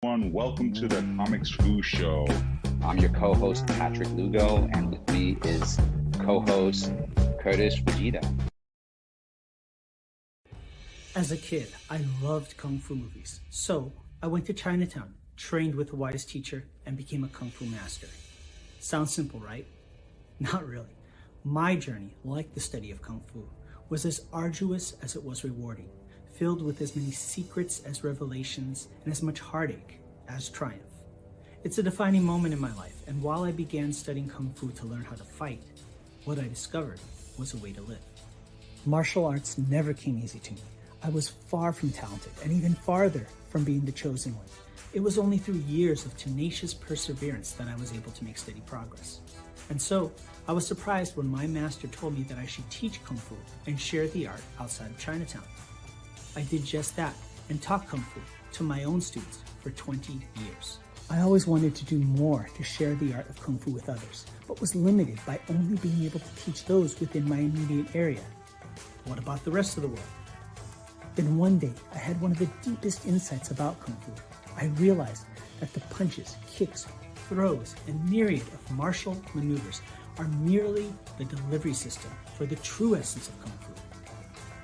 everyone. Welcome to the Comics Foo Show. I'm your co-host, Patrick Lugo, and with me is co-host Curtis Fujita. As a kid, I loved Kung Fu movies. So I went to Chinatown, trained with a wise teacher, and became a Kung Fu master. Sounds simple, right? Not really. My journey, like the study of Kung Fu, was as arduous as it was rewarding, filled with as many secrets as revelations and as much heartache as triumph. It's a defining moment in my life, and while I began studying Kung Fu to learn how to fight, what I discovered was a way to live. Martial arts never came easy to me. I was far from talented, and even farther from being the chosen one. It was only through years of tenacious perseverance that I was able to make steady progress. And so, I was surprised when my master told me that I should teach Kung Fu and share the art outside of Chinatown. I did just that and taught Kung Fu to my own students for 20 years. I always wanted to do more to share the art of Kung Fu with others, but was limited by only being able to teach those within my immediate area. What about the rest of the world? Then one day, I had one of the deepest insights about Kung Fu. I realized that the punches, kicks, throws, and myriad of martial maneuvers are merely the delivery system for the true essence of Kung Fu,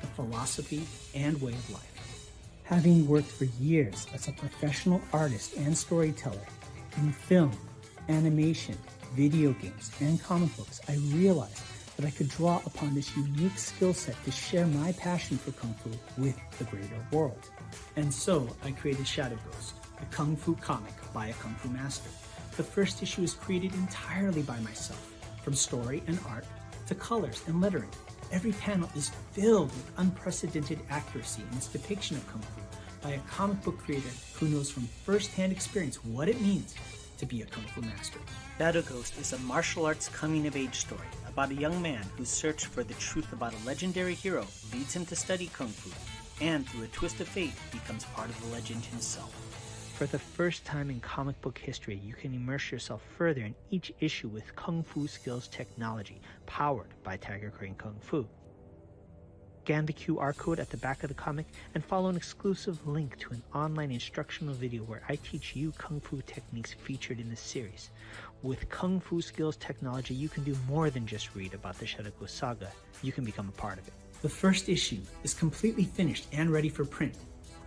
the philosophy and way of life. Having worked for years as a professional artist and storyteller in film, animation, video games, and comic books, I realized that I could draw upon this unique skill set to share my passion for Kung Fu with the greater world. And so I created Shadow Ghost, a Kung Fu comic by a Kung Fu master. The first issue is created entirely by myself, from story and art to colors and lettering. Every panel is filled with unprecedented accuracy in its depiction of Kung Fu by a comic book creator who knows from first-hand experience what it means to be a Kung Fu master. Shadow Ghost is a martial arts coming-of-age story about a young man whose search for the truth about a legendary hero leads him to study Kung Fu, and through a twist of fate becomes part of the legend himself. For the first time in comic book history, you can immerse yourself further in each issue with Kung Fu skills technology, powered by Tiger Crane Kung Fu. Scan the QR code at the back of the comic and follow an exclusive link to an online instructional video where I teach you Kung Fu techniques featured in the series. With Kung Fu skills technology, you can do more than just read about the Shadow Ghost saga. You can become a part of it. The first issue is completely finished and ready for print.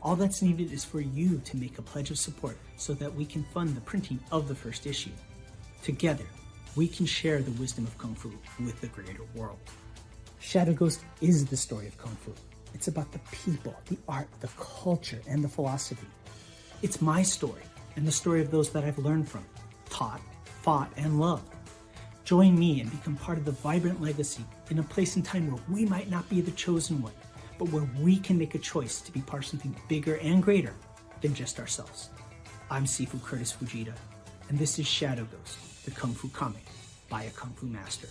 All that's needed is for you to make a pledge of support so that we can fund the printing of the first issue. Together, we can share the wisdom of Kung Fu with the greater world. Shadow Ghost is the story of Kung Fu. It's about the people, the art, the culture, and the philosophy. It's my story and the story of those that I've learned from, taught, fought, and loved. Join me and become part of the vibrant legacy in a place and time where we might not be the chosen one, but where we can make a choice to be part of something bigger and greater than just ourselves. I'm Sifu Curtis Fujita, and this is Shadow Ghost, the Kung Fu comic by a Kung Fu master.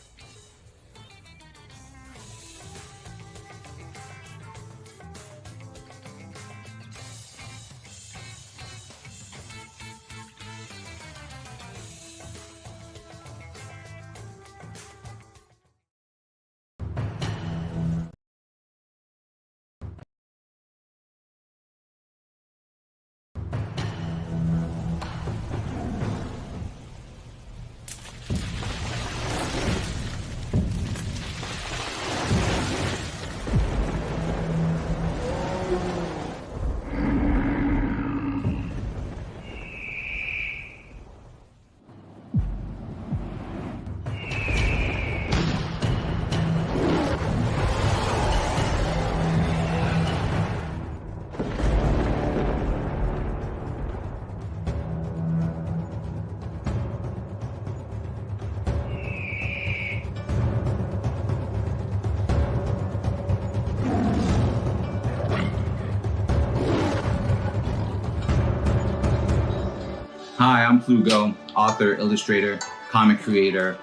Hi, I'm Plugo, author, illustrator, comic creator,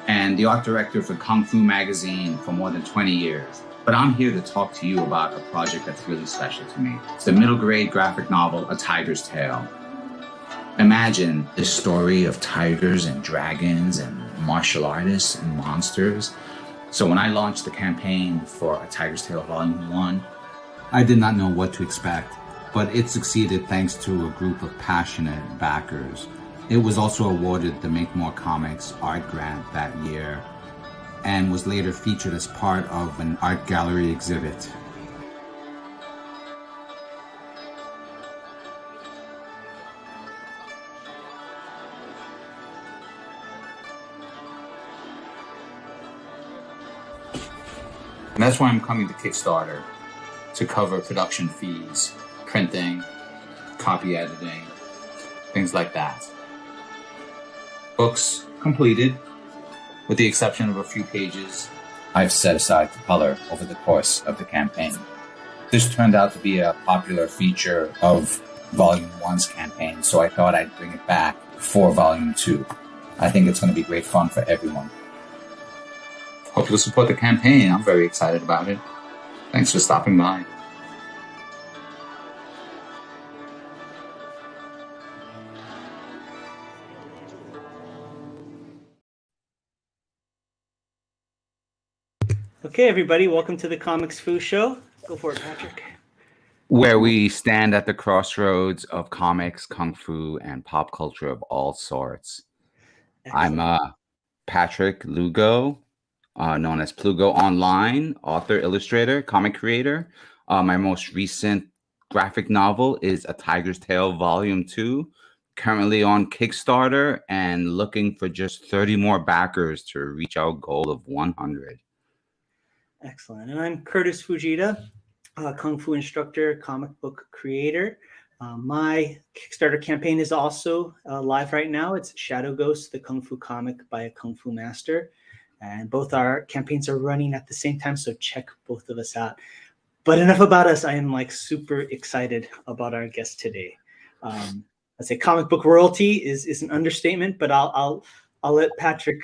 and the art director for Kung Fu magazine for more than 20 years. But I'm here to talk to you about a project that's really special to me. It's the middle grade graphic novel, A Tiger's Tale. Imagine the story of tigers and dragons and martial artists and monsters. So when I launched the campaign for A Tiger's Tale Volume 1, I did not know what to expect. but it succeeded thanks to a group of passionate backers. It was also awarded the Make More Comics art grant that year and was later featured as part of an art gallery exhibit. And that's why I'm coming to Kickstarter, to cover production fees, printing, copy editing, things like that. Books completed, with the exception of a few pages I've set aside for color over the course of the campaign. This turned out to be a popular feature of Volume 1's campaign, so I thought I'd bring it back for Volume 2. I think it's going to be great fun for everyone. Hope you'll support the campaign. I'm very excited about it. Thanks for stopping by. Okay, everybody, welcome to the Comics Foo Show. Go for it, Patrick. Where we stand at the crossroads of comics, kung fu, and pop culture of all sorts. Excellent. I'm Patrick Lugo, known as Plugo Online, author, illustrator, comic creator. My most recent graphic novel is A Tiger's Tale Volume 2, currently on Kickstarter and looking for just 30 more backers to reach our goal of 100. Excellent. And I'm Curtis Fujita, Kung Fu instructor, comic book creator. My Kickstarter campaign is also live right now. It's Shadow Ghost, the Kung Fu comic by a Kung Fu master. And both our campaigns are running at the same time, so check both of us out. But enough about us. I am super excited about our guest today. I'd say comic book royalty is an understatement, but I'll let Patrick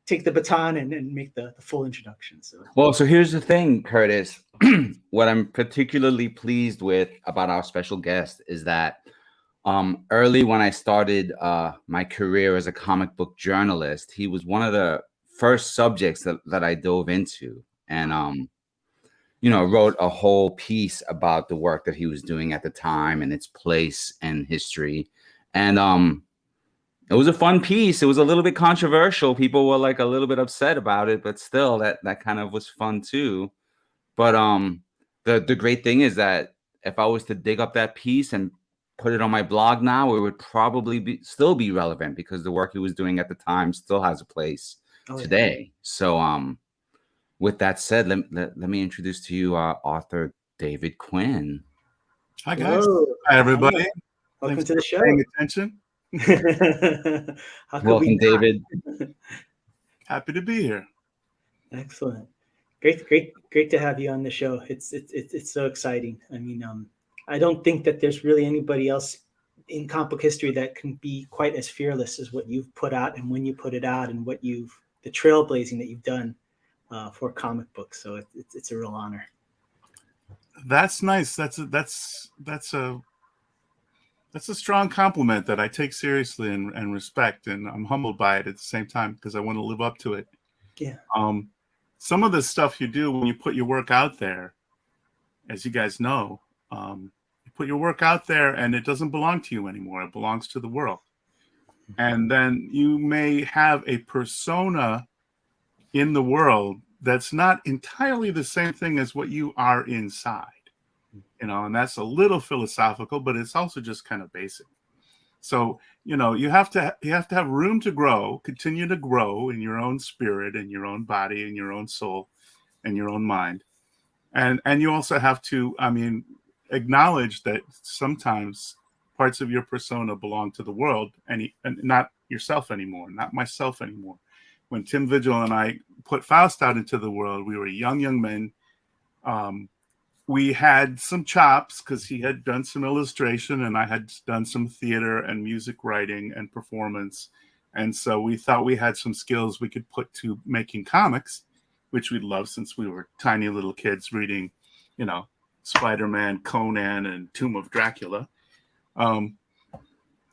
take the baton and make the full introduction. So here's the thing, Curtis. What I'm particularly pleased with about our special guest is that early when I started my career as a comic book journalist, he was one of the first subjects that I dove into, and wrote a whole piece about the work that he was doing at the time and its place and history. And it was a fun piece. It was a little bit controversial. People were like a little bit upset about it, but still that kind of was fun too. But the great thing is that if I was to dig up that piece and put it on my blog now, it would probably still be relevant because the work he was doing at the time still has a place today. Yeah. So with that said, let me introduce to you author David Quinn. Hi guys. Hello. Hi everybody. Welcome to the show. Paying attention. Welcome, David. Happy to be here. Excellent. Great to have you on the show. It's so exciting. I mean, I don't think that there's really anybody else in comic book history that can be quite as fearless as what you've put out and when you put it out and what the trailblazing that you've done for comic books. So it's a real honor. That's nice. That's a strong compliment that I take seriously and respect, and I'm humbled by it at the same time because I want to live up to it. Yeah. Some of the stuff you do when you put your work out there, as you guys know, you put your work out there and it doesn't belong to you anymore. It belongs to the world. And then you may have a persona in the world that's not entirely the same thing as what you are inside. And that's a little philosophical, but it's also just kind of basic. So, you have to have room to grow, continue to grow in your own spirit and your own body and your own soul and your own mind. And you also have to, acknowledge that sometimes parts of your persona belong to the world and not yourself anymore, not myself anymore. When Tim Vigil and I put Faust out into the world, we were young men. We had some chops because he had done some illustration and I had done some theater and music writing and performance. And so we thought we had some skills we could put to making comics, which we loved since we were tiny little kids reading, Spider-Man, Conan, and Tomb of Dracula.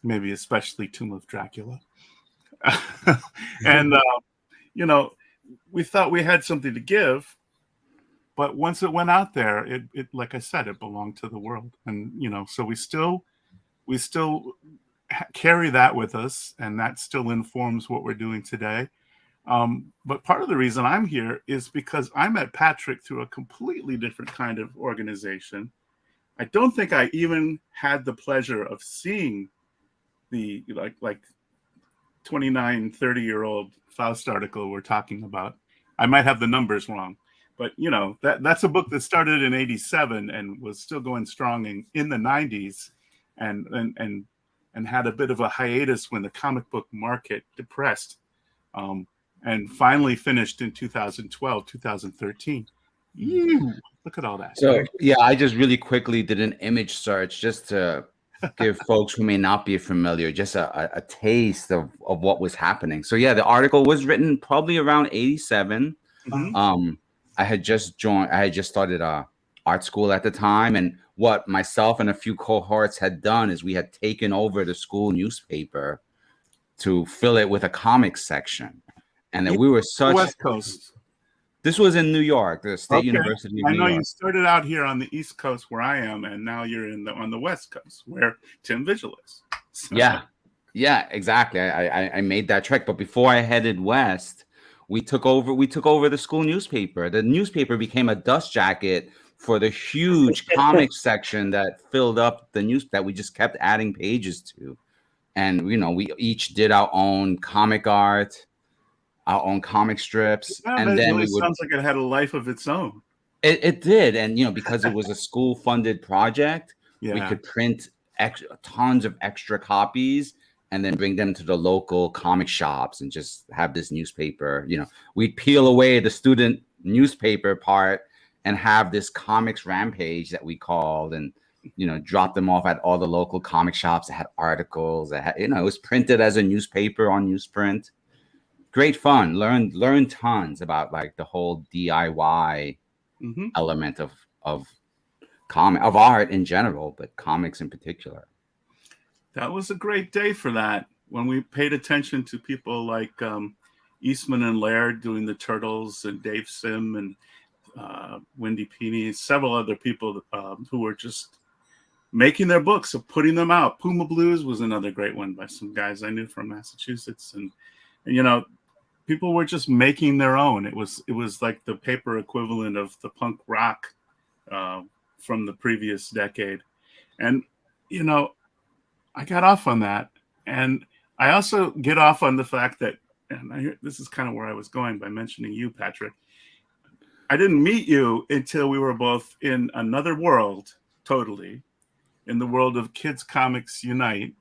Maybe especially Tomb of Dracula. And, we thought we had something to give. But once it went out there, it like I said, it belonged to the world. And, so we still carry that with us, and that still informs what we're doing today. But part of the reason I'm here is because I met Patrick through a completely different kind of organization. I don't think I even had the pleasure of seeing the like 29, 30-year-old Faust article we're talking about. I might have the numbers wrong, but that's a book that started in '87 and was still going strong in the '90s, and had a bit of a hiatus when the comic book market depressed, and finally finished in 2012, 2013. Look at all that. So yeah, I just really quickly did an image search just to give folks who may not be familiar just a taste of what was happening. So yeah, the article was written probably around '87. Mm-hmm. I had just started art school at the time, and what myself and a few cohorts had done is we had taken over the school newspaper to fill it with a comics section, and that we were such West Coast. This was in New York, the State University of New York. I know you started out here on the East Coast where I am, and now you're on the West Coast where Tim Vigil is. So. Yeah, exactly. I made that trek, but before I headed west, we took over the school newspaper. The newspaper became a dust jacket for the huge comics section that filled up the news that we just kept adding pages to. And we each did our own comic art, our own comic strips, and then really sounds like it had a life of its own. It did, and because it was a school-funded project, we could print tons of extra copies and then bring them to the local comic shops and just have this newspaper. We'd peel away the student newspaper part and have this comics rampage that we called, and drop them off at all the local comic shops that had articles. That had, it was printed as a newspaper on newsprint. Great fun. Learn tons about like the whole DIY element of art in general, but comics in particular. That was a great day for that, when we paid attention to people like Eastman and Laird doing the Turtles, and Dave Sim and Wendy Peeney, several other people who were just making their books, of putting them out. Puma Blues was another great one by some guys I knew from Massachusetts, and people were just making their own. It was like the paper equivalent of the punk rock from the previous decade. And, I got off on that. And I also get off on the fact that, and this is kind of where I was going by mentioning you, Patrick. I didn't meet you until we were both in another world, totally, in the world of Kids Comics Unite,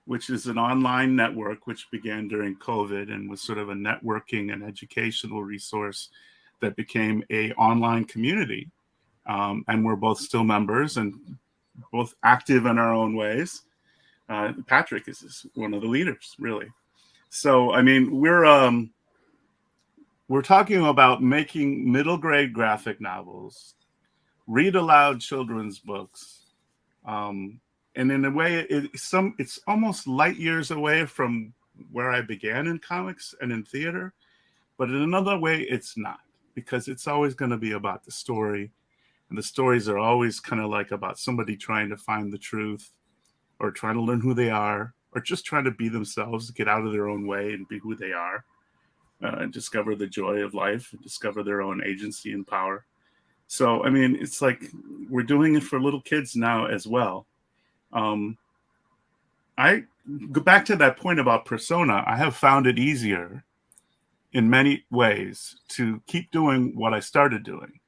which is an online network which began during COVID and was sort of a networking and educational resource that became a online community. And we're both still members and both active in our own ways. Patrick is one of the leaders, really. So, I mean, we're talking about making middle grade graphic novels, read aloud children's books, and in a way, it's almost light years away from where I began in comics and in theater. But in another way, it's not, because it's always going to be about the story. And the stories are always kind of like about somebody trying to find the truth, or trying to learn who they are, or just trying to be themselves, get out of their own way and be who they are, and discover the joy of life and discover their own agency and power. So, I mean, it's like we're doing it for little kids now as well. I go back to that point about persona. I have found it easier in many ways to keep doing what I started doing.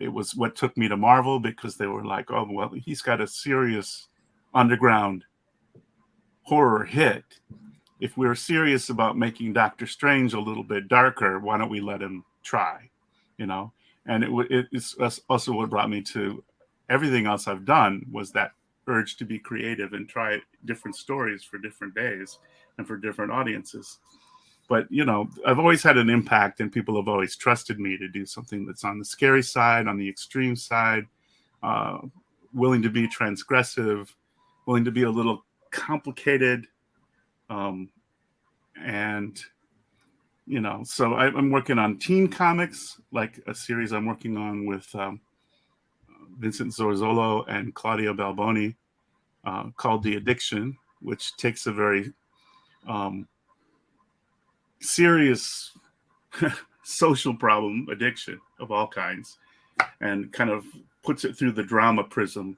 It was what took me to Marvel, because they were like, oh, well, he's got a serious underground horror hit. If we're serious about making Doctor Strange a little bit darker, why don't we let him try, And it's also what brought me to everything else I've done, was that urge to be creative and try different stories for different days and for different audiences. But, I've always had an impact, and people have always trusted me to do something that's on the scary side, on the extreme side, willing to be transgressive, willing to be a little complicated, and So I'm working on teen comics, like a series I'm working on with Vincent Zorzolo and Claudia Balboni, called The Addiction, which takes a very serious social problem, addiction of all kinds, and kind of puts it through the drama prism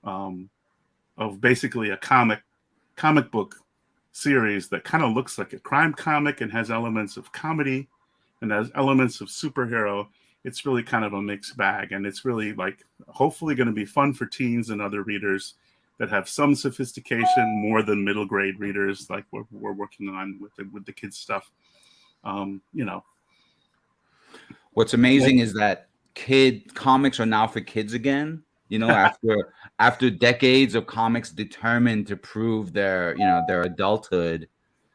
of basically a comic book series that kind of looks like a crime comic and has elements of comedy and has elements of superhero. It's really kind of a mixed bag, and it's really like hopefully going to be fun for teens and other readers that have some sophistication, more than middle grade readers like we're working on with the kids stuff. What's amazing is that comics are now for kids again. After decades of comics determined to prove their adulthood,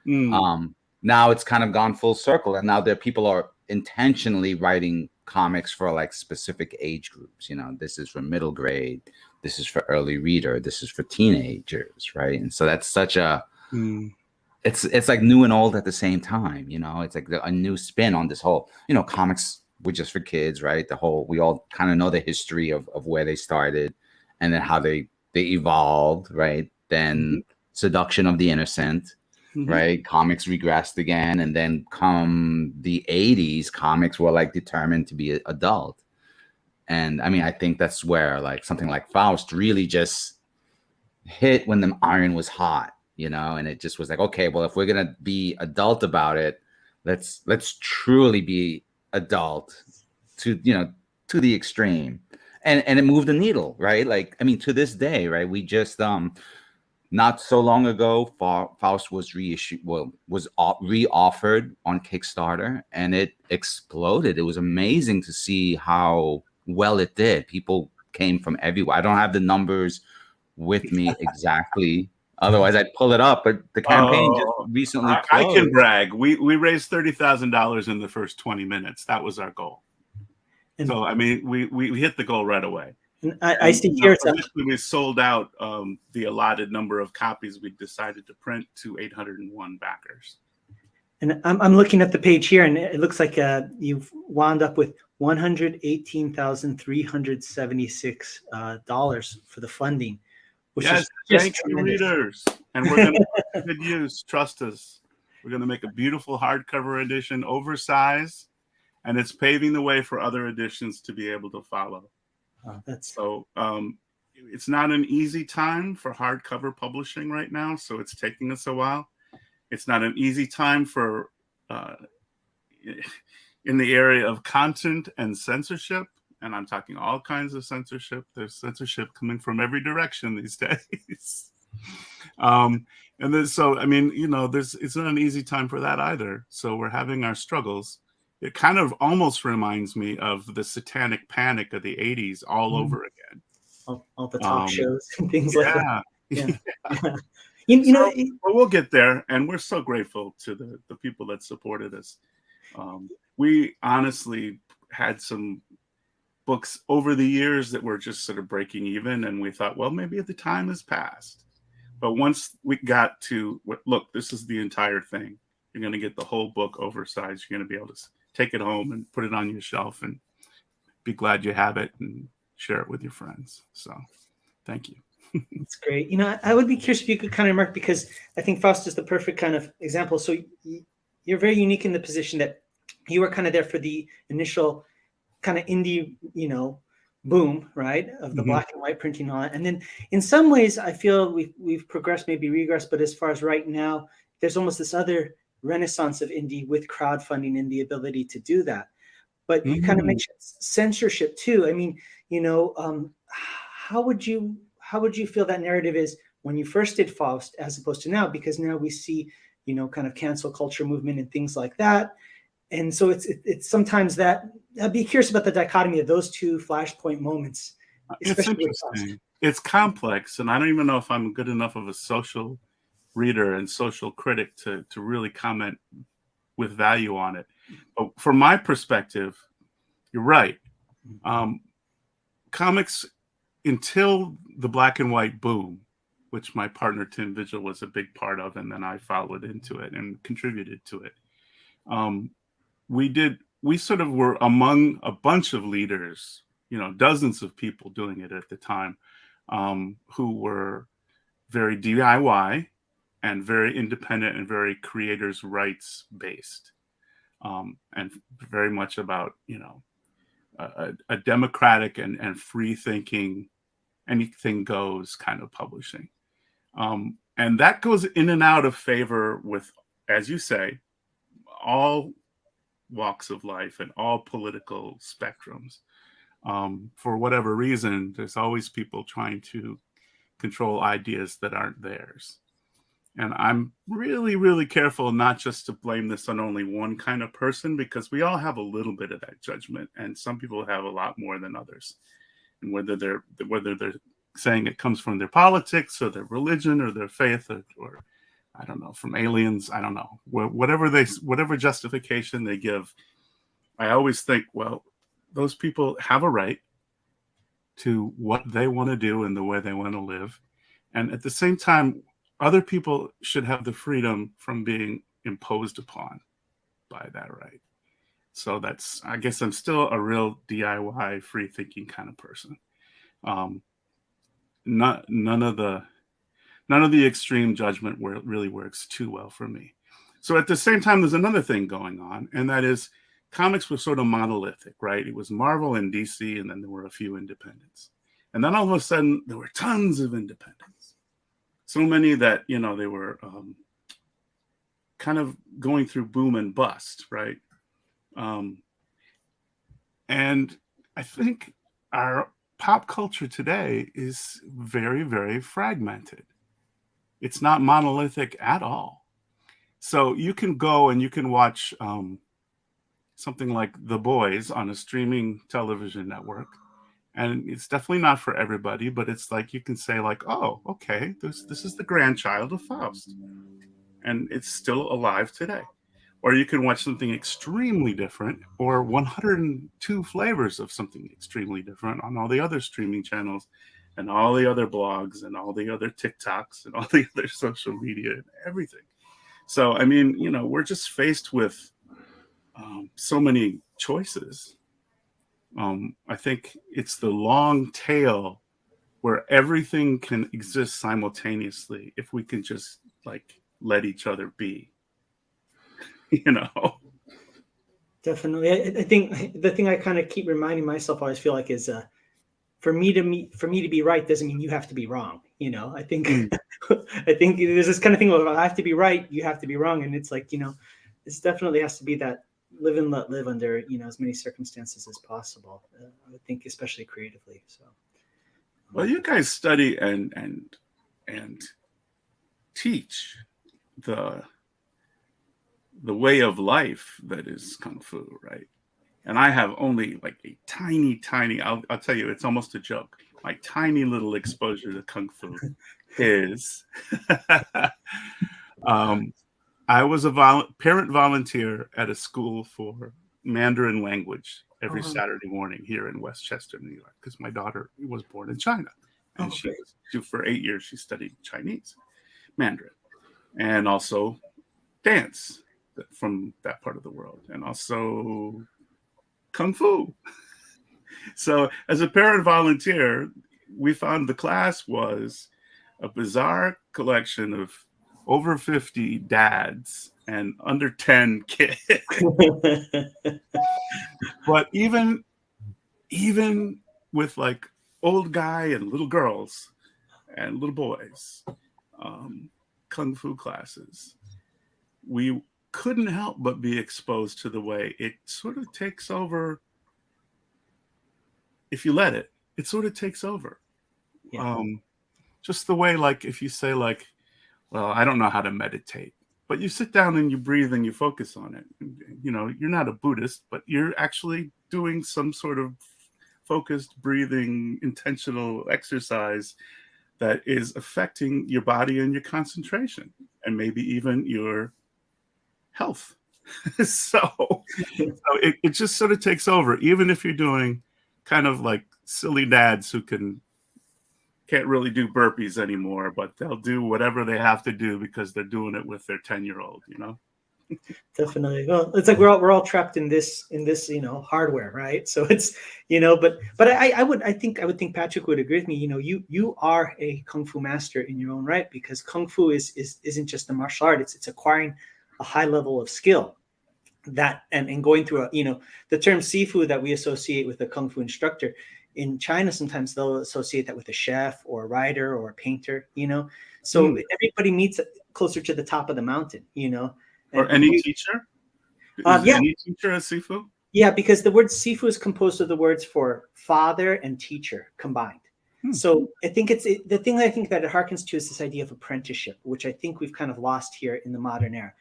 now it's kind of gone full circle, and now people are intentionally writing comics for like specific age groups. This is for middle grade, this is for early reader, this is for teenagers, right? And so that's such a it's like new and old at the same time. It's like a new spin on this whole comics were just for kids, right? We all kind of know the history of where they started and then how they evolved, right? Then seduction of the innocent, right? Comics regressed again. And then come the 80s, comics were like determined to be adult. And I mean, I think that's where like something like Faust really just hit when the iron was hot, and it just was like, okay, well, if we're going to be adult about it, let's truly be adult to the extreme, and it moved the needle, right? Like, I mean, to this day, right? We just not so long ago, Faust was reoffered on Kickstarter, and it exploded. It was amazing to see how well it did. People came from everywhere. I don't have the numbers with me exactly. Otherwise, I'd pull it up. But the campaign just recently closed. I can brag. We raised $30,000 in the first 20 minutes. That was our goal. And so, I mean, we hit the goal right away. And I see here we sold out the allotted number of copies we decided to print to 801 backers. And I'm looking at the page here, and it looks like you've wound up with $118,376 for the funding. Which is thank you, readers. And we're going to make good use. Trust us. We're going to make a beautiful hardcover edition, oversized, and it's paving the way for other editions to be able to follow. So it's not an easy time for hardcover publishing right now, so it's taking us a while. It's not an easy time for in the area of content and censorship. And I'm talking all kinds of censorship. There's censorship coming from every direction these days. And then, so, I mean, it's not an easy time for that either. So we're having our struggles. It kind of almost reminds me of the satanic panic of the 80s all over again. All the talk shows and things like that. Yeah. Well, we'll get there. And we're so grateful to the people that supported us. We honestly had some books over the years that were just sort of breaking even, and we thought, well, maybe the time has passed. But once we got to look, this is the entire thing. You're going to get the whole book oversized. You're going to be able to take it home and put it on your shelf and be glad you have it and share it with your friends. So thank you. That's great. I would be curious if you could kind of remark, because I think Faust is the perfect kind of example. So you're very unique in the position that you were kind of there for the initial kind of indie, boom, right, of the black and white printing on it. And then in some ways, I feel we've progressed, maybe regressed, but as far as right now, there's almost this other renaissance of indie with crowdfunding and the ability to do that. But you kind of mentioned censorship too. I mean, how would you feel that narrative is when you first did Faust as opposed to now? Because now we see, kind of cancel culture movement and things like that. And so it's sometimes that I'd be curious about the dichotomy of those two flashpoint moments. It's interesting. It's complex, and I don't even know if I'm good enough of a social reader and social critic to really comment with value on it. But from my perspective, you're right. Comics, until the black and white boom, which my partner Tim Vigil was a big part of, and then I followed into it and contributed to it. We sort of were among a bunch of leaders, dozens of people doing it at the time, who were very DIY and very independent and very creators' rights based, and very much about, a democratic and free thinking, anything goes kind of publishing. And that goes in and out of favor with, as you say, all walks of life and all political spectrums. For whatever reason, there's always people trying to control ideas that aren't theirs. And I'm really, really careful not just to blame this on only one kind of person, because we all have a little bit of that judgment, and some people have a lot more than others. And whether they're saying it comes from their politics or their religion or their faith or I don't know, from aliens, I don't know, whatever justification they give, I always think, well, those people have a right to what they want to do and the way they want to live. And at the same time, other people should have the freedom from being imposed upon by that right. So I guess I'm still a real DIY, free thinking kind of person. None of the extreme judgment really works too well for me. So at the same time, there's another thing going on, and that is comics were sort of monolithic, right? It was Marvel and DC, and then there were a few independents. And then all of a sudden, there were tons of independents. So many that, they were kind of going through boom and bust, right? And I think our pop culture today is very, very fragmented. It's not monolithic at all. So you can go and you can watch something like The Boys on a streaming television network. And it's definitely not for everybody, but it's like you can say like, oh, okay, this is the grandchild of Faust. And it's still alive today. Or you can watch something extremely different, or 102 flavors of something extremely different on all the other streaming channels and all the other blogs and all the other TikToks and all the other social media and everything. So, I mean, we're just faced with so many choices. I think it's the long tail where everything can exist simultaneously if we can just let each other be. Definitely. I think the thing I kind of keep reminding myself, I always feel like, is for me to be right doesn't mean you have to be wrong. I think I think there's this kind of thing where I have to be right, you have to be wrong, and it's like this definitely has to be that live and let live under as many circumstances as possible. I would think, especially creatively. So, well, you guys study and teach the way of life that is Kung Fu, right? And I have only a tiny, I'll tell you, it's almost a joke. My tiny little exposure to Kung Fu is I was a parent volunteer at a school for Mandarin language every Saturday morning here in Westchester, New York, because my daughter was born in China. And for 8 years, she studied Chinese, Mandarin, and also dance from that part of the world, and also Kung Fu. So as a parent volunteer, we found the class was a bizarre collection of over 50 dads and under 10 kids. But even with old guy and little girls and little boys, Kung Fu classes, we couldn't help but be exposed to the way it sort of takes over. If you let it sort of takes over. Yeah. Just the way, if you say well, I don't know how to meditate, but you sit down and you breathe and you focus on it. You're not a Buddhist, but you're actually doing some sort of focused breathing, intentional exercise that is affecting your body and your concentration and maybe even your health. So it just sort of takes over, even if you're doing kind of silly dads who can't really do burpees anymore, but they'll do whatever they have to do because they're doing it with their 10-year-old, Definitely. Well, it's like we're all trapped in this hardware, right? So it's but I think Patrick would agree with me. You are a kung fu master in your own right, because kung fu isn't just a martial art. It's acquiring a high level of skill that and going through the term sifu that we associate with a kung fu instructor. In China, sometimes they'll associate that with a chef or a writer or a painter. So everybody meets closer to the top of the mountain. Or any teacher? Is Yeah. any teacher a sifu? Yeah, because the word sifu is composed of the words for father and teacher combined. So I think the thing that I think that it harkens to is this idea of apprenticeship, which I think we've kind of lost here in the modern era.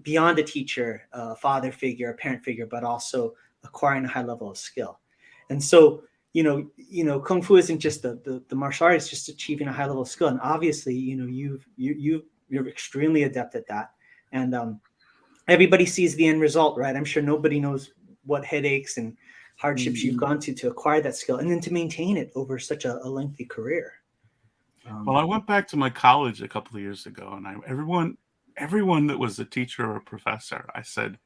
Beyond a teacher, a father figure, a parent figure, but also acquiring a high level of skill. And so, kung fu isn't just the martial art; it's just achieving a high level of skill. And obviously, you're extremely adept at that. And everybody sees the end result, right? I'm sure nobody knows what headaches and hardships you've gone to acquire that skill, and then to maintain it over such a lengthy career. Well, I went back to my college a couple of years ago, and everyone that was a teacher or a professor, I said,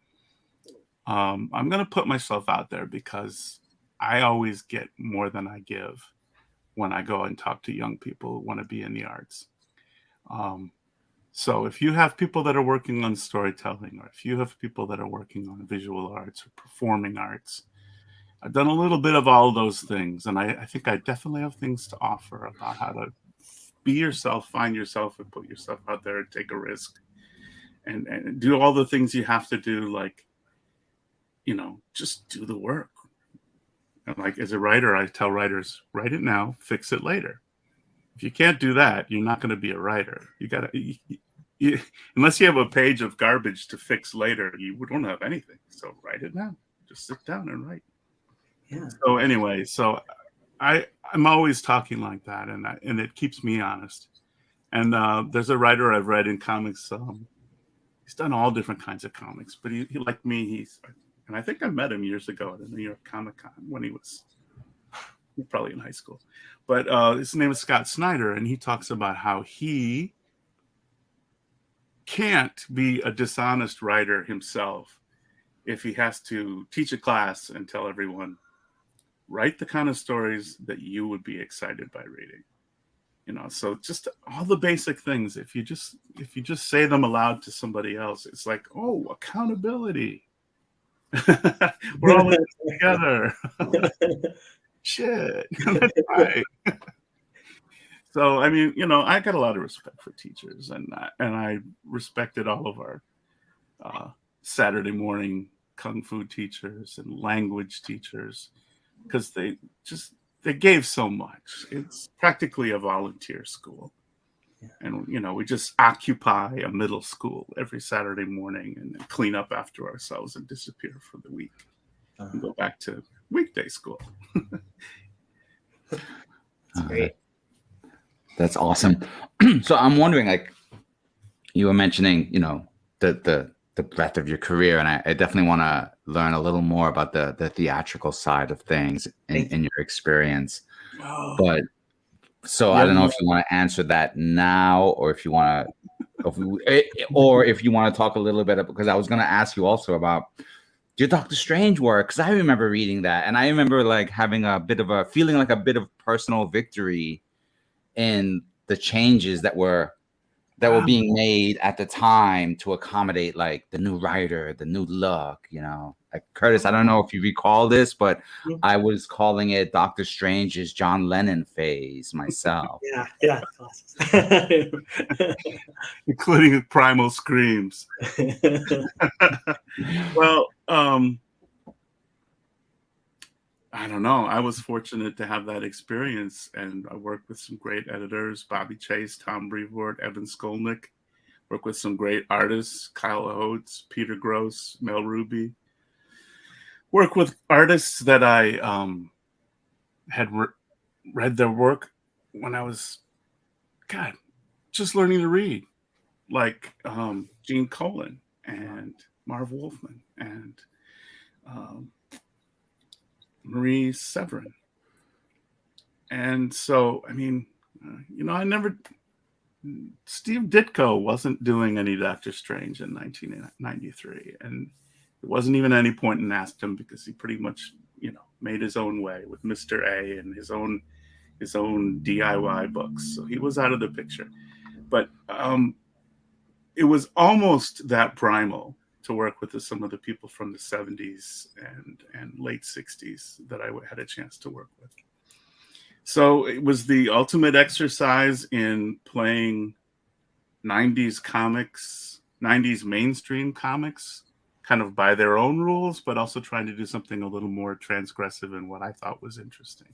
I'm going to put myself out there, because I always get more than I give when I go and talk to young people who want to be in the arts. So if you have people that are working on storytelling, or if you have people that are working on visual arts or performing arts, I've done a little bit of all those things. And I think I definitely have things to offer about how to be yourself, find yourself, and put yourself out there and take a risk and do all the things you have to do. Like, just do the work. And like, as a writer, I tell writers, write it now, fix it later. If you can't do that, you're not going to be a writer. You got to, unless you have a page of garbage to fix later, you don't have anything. So write it now. Just sit down and write. Yeah. So anyway, I'm always talking like that, and it keeps me honest. And there's a writer I've read in comics. He's done all different kinds of comics, but he like me, and I think I met him years ago at the New York Comic Con when he was probably in high school. But his name is Scott Snyder, and he talks about how he can't be a dishonest writer himself if he has to teach a class and tell everyone, write the kind of stories that you would be excited by reading. So just all the basic things. If you just say them aloud to somebody else, it's like, oh, accountability. We're all in this together. Shit. That's right. So, I mean, I got a lot of respect for teachers, and I respected all of our Saturday morning kung fu teachers and language teachers, because they gave so much. It's practically a volunteer school. Yeah. And, we just occupy a middle school every Saturday morning and then clean up after ourselves and disappear for the week and go back to weekday school. That's great. That's awesome. So I'm wondering, like, you were mentioning, the breadth of your career, and I definitely want to learn a little more about the theatrical side of things in your experience. Oh. But I don't know if you want to answer that now, or if you want to talk a little bit, because I was going to ask you also about your Doctor Strange work, because I remember reading that, and I remember like having feeling like a bit of personal victory in the changes that were being made at the time to accommodate like the new writer, the new look, like Curtis, I don't know if you recall this, but I was calling it Doctor Strange's John Lennon phase myself. Yeah. Including primal screams. Well, I don't know. I was fortunate to have that experience, and I worked with some great editors, Bobby Chase, Tom Brevoort, Evan Skolnick. Worked with some great artists, Kyle Oates, Peter Gross, Mel Ruby. Worked with artists that I had read their work when I was, just learning to read, like Gene Colan and Marv Wolfman and Marie Severin. And so, I mean, Steve Ditko wasn't doing any Doctor Strange in 1993, and it wasn't even any point in asked him because he pretty much, made his own way with Mr. A and his own DIY books. So he was out of the picture. But it was almost that primal to work with some of the people from the 70s and late 60s that I had a chance to work with. So it was the ultimate exercise in playing 90s comics, 90s mainstream comics, kind of by their own rules, but also trying to do something a little more transgressive in what I thought was interesting.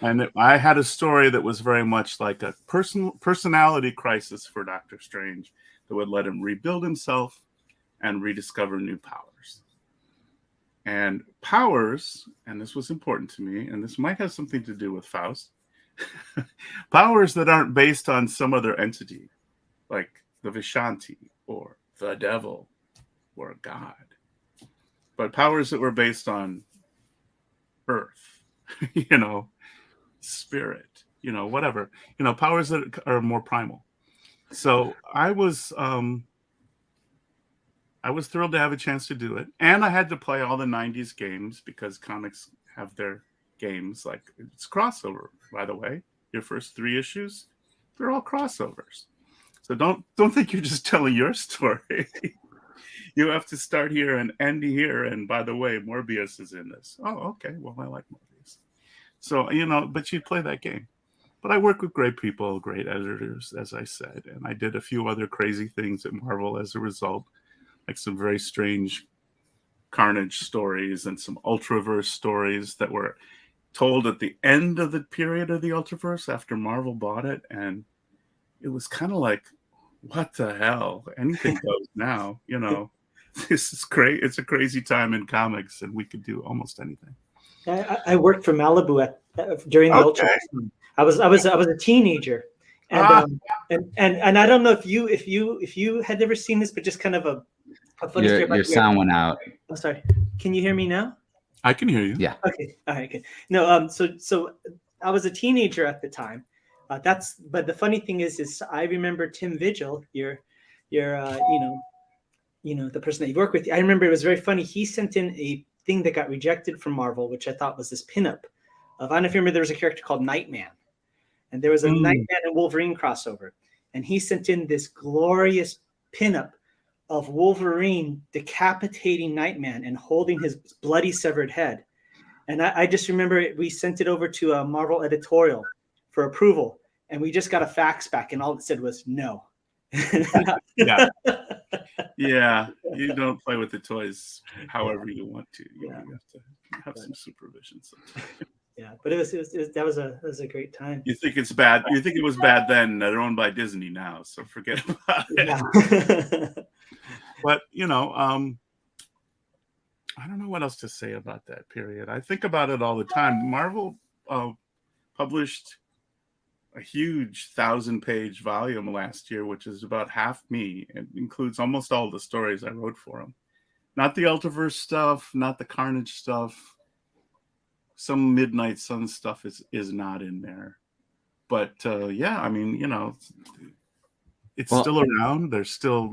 And I had a story that was very much like a personality crisis for Doctor Strange that would let him rebuild himself and rediscover new powers. And powers, and this was important to me, and this might have something to do with Faust, powers that aren't based on some other entity, like the Vishanti or the devil or God, but powers that were based on earth, spirit, whatever, powers that are more primal. So I was thrilled to have a chance to do it. And I had to play all the 90s games because comics have their games. Like, it's crossover, by the way. Your first 3 issues, they're all crossovers. So don't think you're just telling your story. You have to start here and end here. And by the way, Morbius is in this. Oh, okay. Well, I like Morbius. So, but you play that game. But I work with great people, great editors, as I said. And I did a few other crazy things at Marvel as a result, like some very strange Carnage stories and some Ultraverse stories that were told at the end of the period of the Ultraverse after Marvel bought it. And it was kind of like, what the hell? Anything goes now, This is great. It's a crazy time in comics, and we could do almost anything. I worked for Malibu during the Ultraverse. I was a teenager, and I don't know if you had ever seen this, but just kind of a funny story about your sound went out. Oh, sorry. Can you hear me now? I can hear you. Yeah. Okay. All right. Good. No. So I was a teenager at the time. But the funny thing is I remember Tim Vigil, your the person that you work with. I remember it was very funny. He sent in a thing that got rejected from Marvel, which I thought was this pinup of, I don't know if you remember, there was a character called Nightman, and there was a Nightman and Wolverine crossover, and he sent in this glorious pinup of Wolverine decapitating Nightman and holding his bloody severed head. And I just remember we sent it over to a Marvel editorial for approval, and we just got a fax back, and all it said was no. Yeah. You don't play with the toys however you want to. You have to have some supervision sometimes. Yeah, but that was a great time. You think it's bad? You think it was bad then? They're owned by Disney now, so forget about it. Yeah. But I don't know what else to say about that period. I think about it all the time. Marvel published a huge 1,000-page volume last year, which is about half me. It includes almost all the stories I wrote for them. Not the Ultraverse stuff, not the Carnage stuff. Some Midnight Sun stuff is not in there. But it's still around. They're still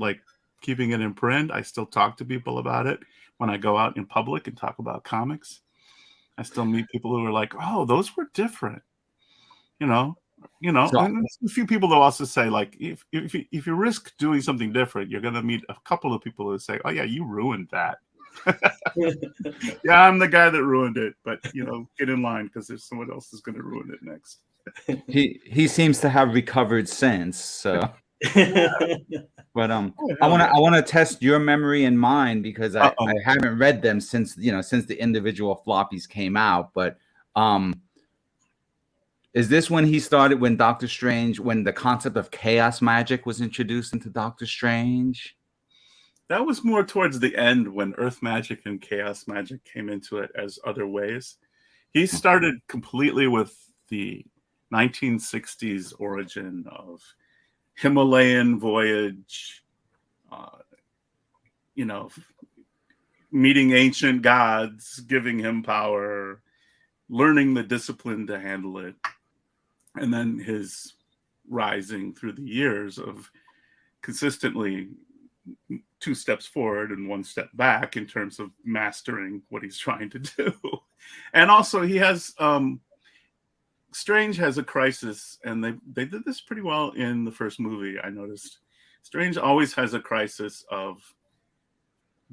keeping it in print. I still talk to people about it when I go out in public and talk about comics. I still meet people who are like, "Oh, those were different," So, and a few people will also say, if you risk doing something different, you're going to meet a couple of people who say, "Oh yeah, you ruined that." Yeah, I'm the guy that ruined it, but get in line because there's someone else who's going to ruin it next. He seems to have recovered since. So, but I want to test your memory and mine because I haven't read them since the individual floppies came out. But is this when Doctor Strange, when the concept of chaos magic was introduced into Doctor Strange? That was more towards the end when Earth magic and chaos magic came into it as other ways. He started completely with the 1960s origin of Himalayan voyage, meeting ancient gods, giving him power, learning the discipline to handle it. And then his rising through the years of consistently 2 steps forward and 1 step back in terms of mastering what he's trying to do. And also he has Strange has a crisis, and they did this pretty well in the first movie. I noticed Strange always has a crisis of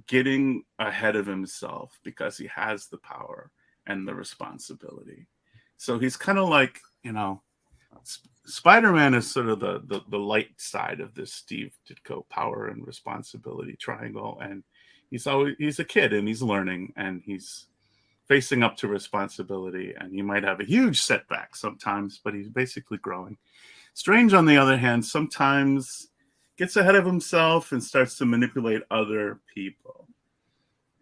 getting ahead of himself because he has the power and the responsibility. So he's kind of like, Spider-Man is sort of the light side of this Steve Ditko power and responsibility triangle, and he's a kid and he's learning and he's facing up to responsibility, and he might have a huge setback sometimes, but he's basically growing. Strange, on the other hand, sometimes gets ahead of himself and starts to manipulate other people.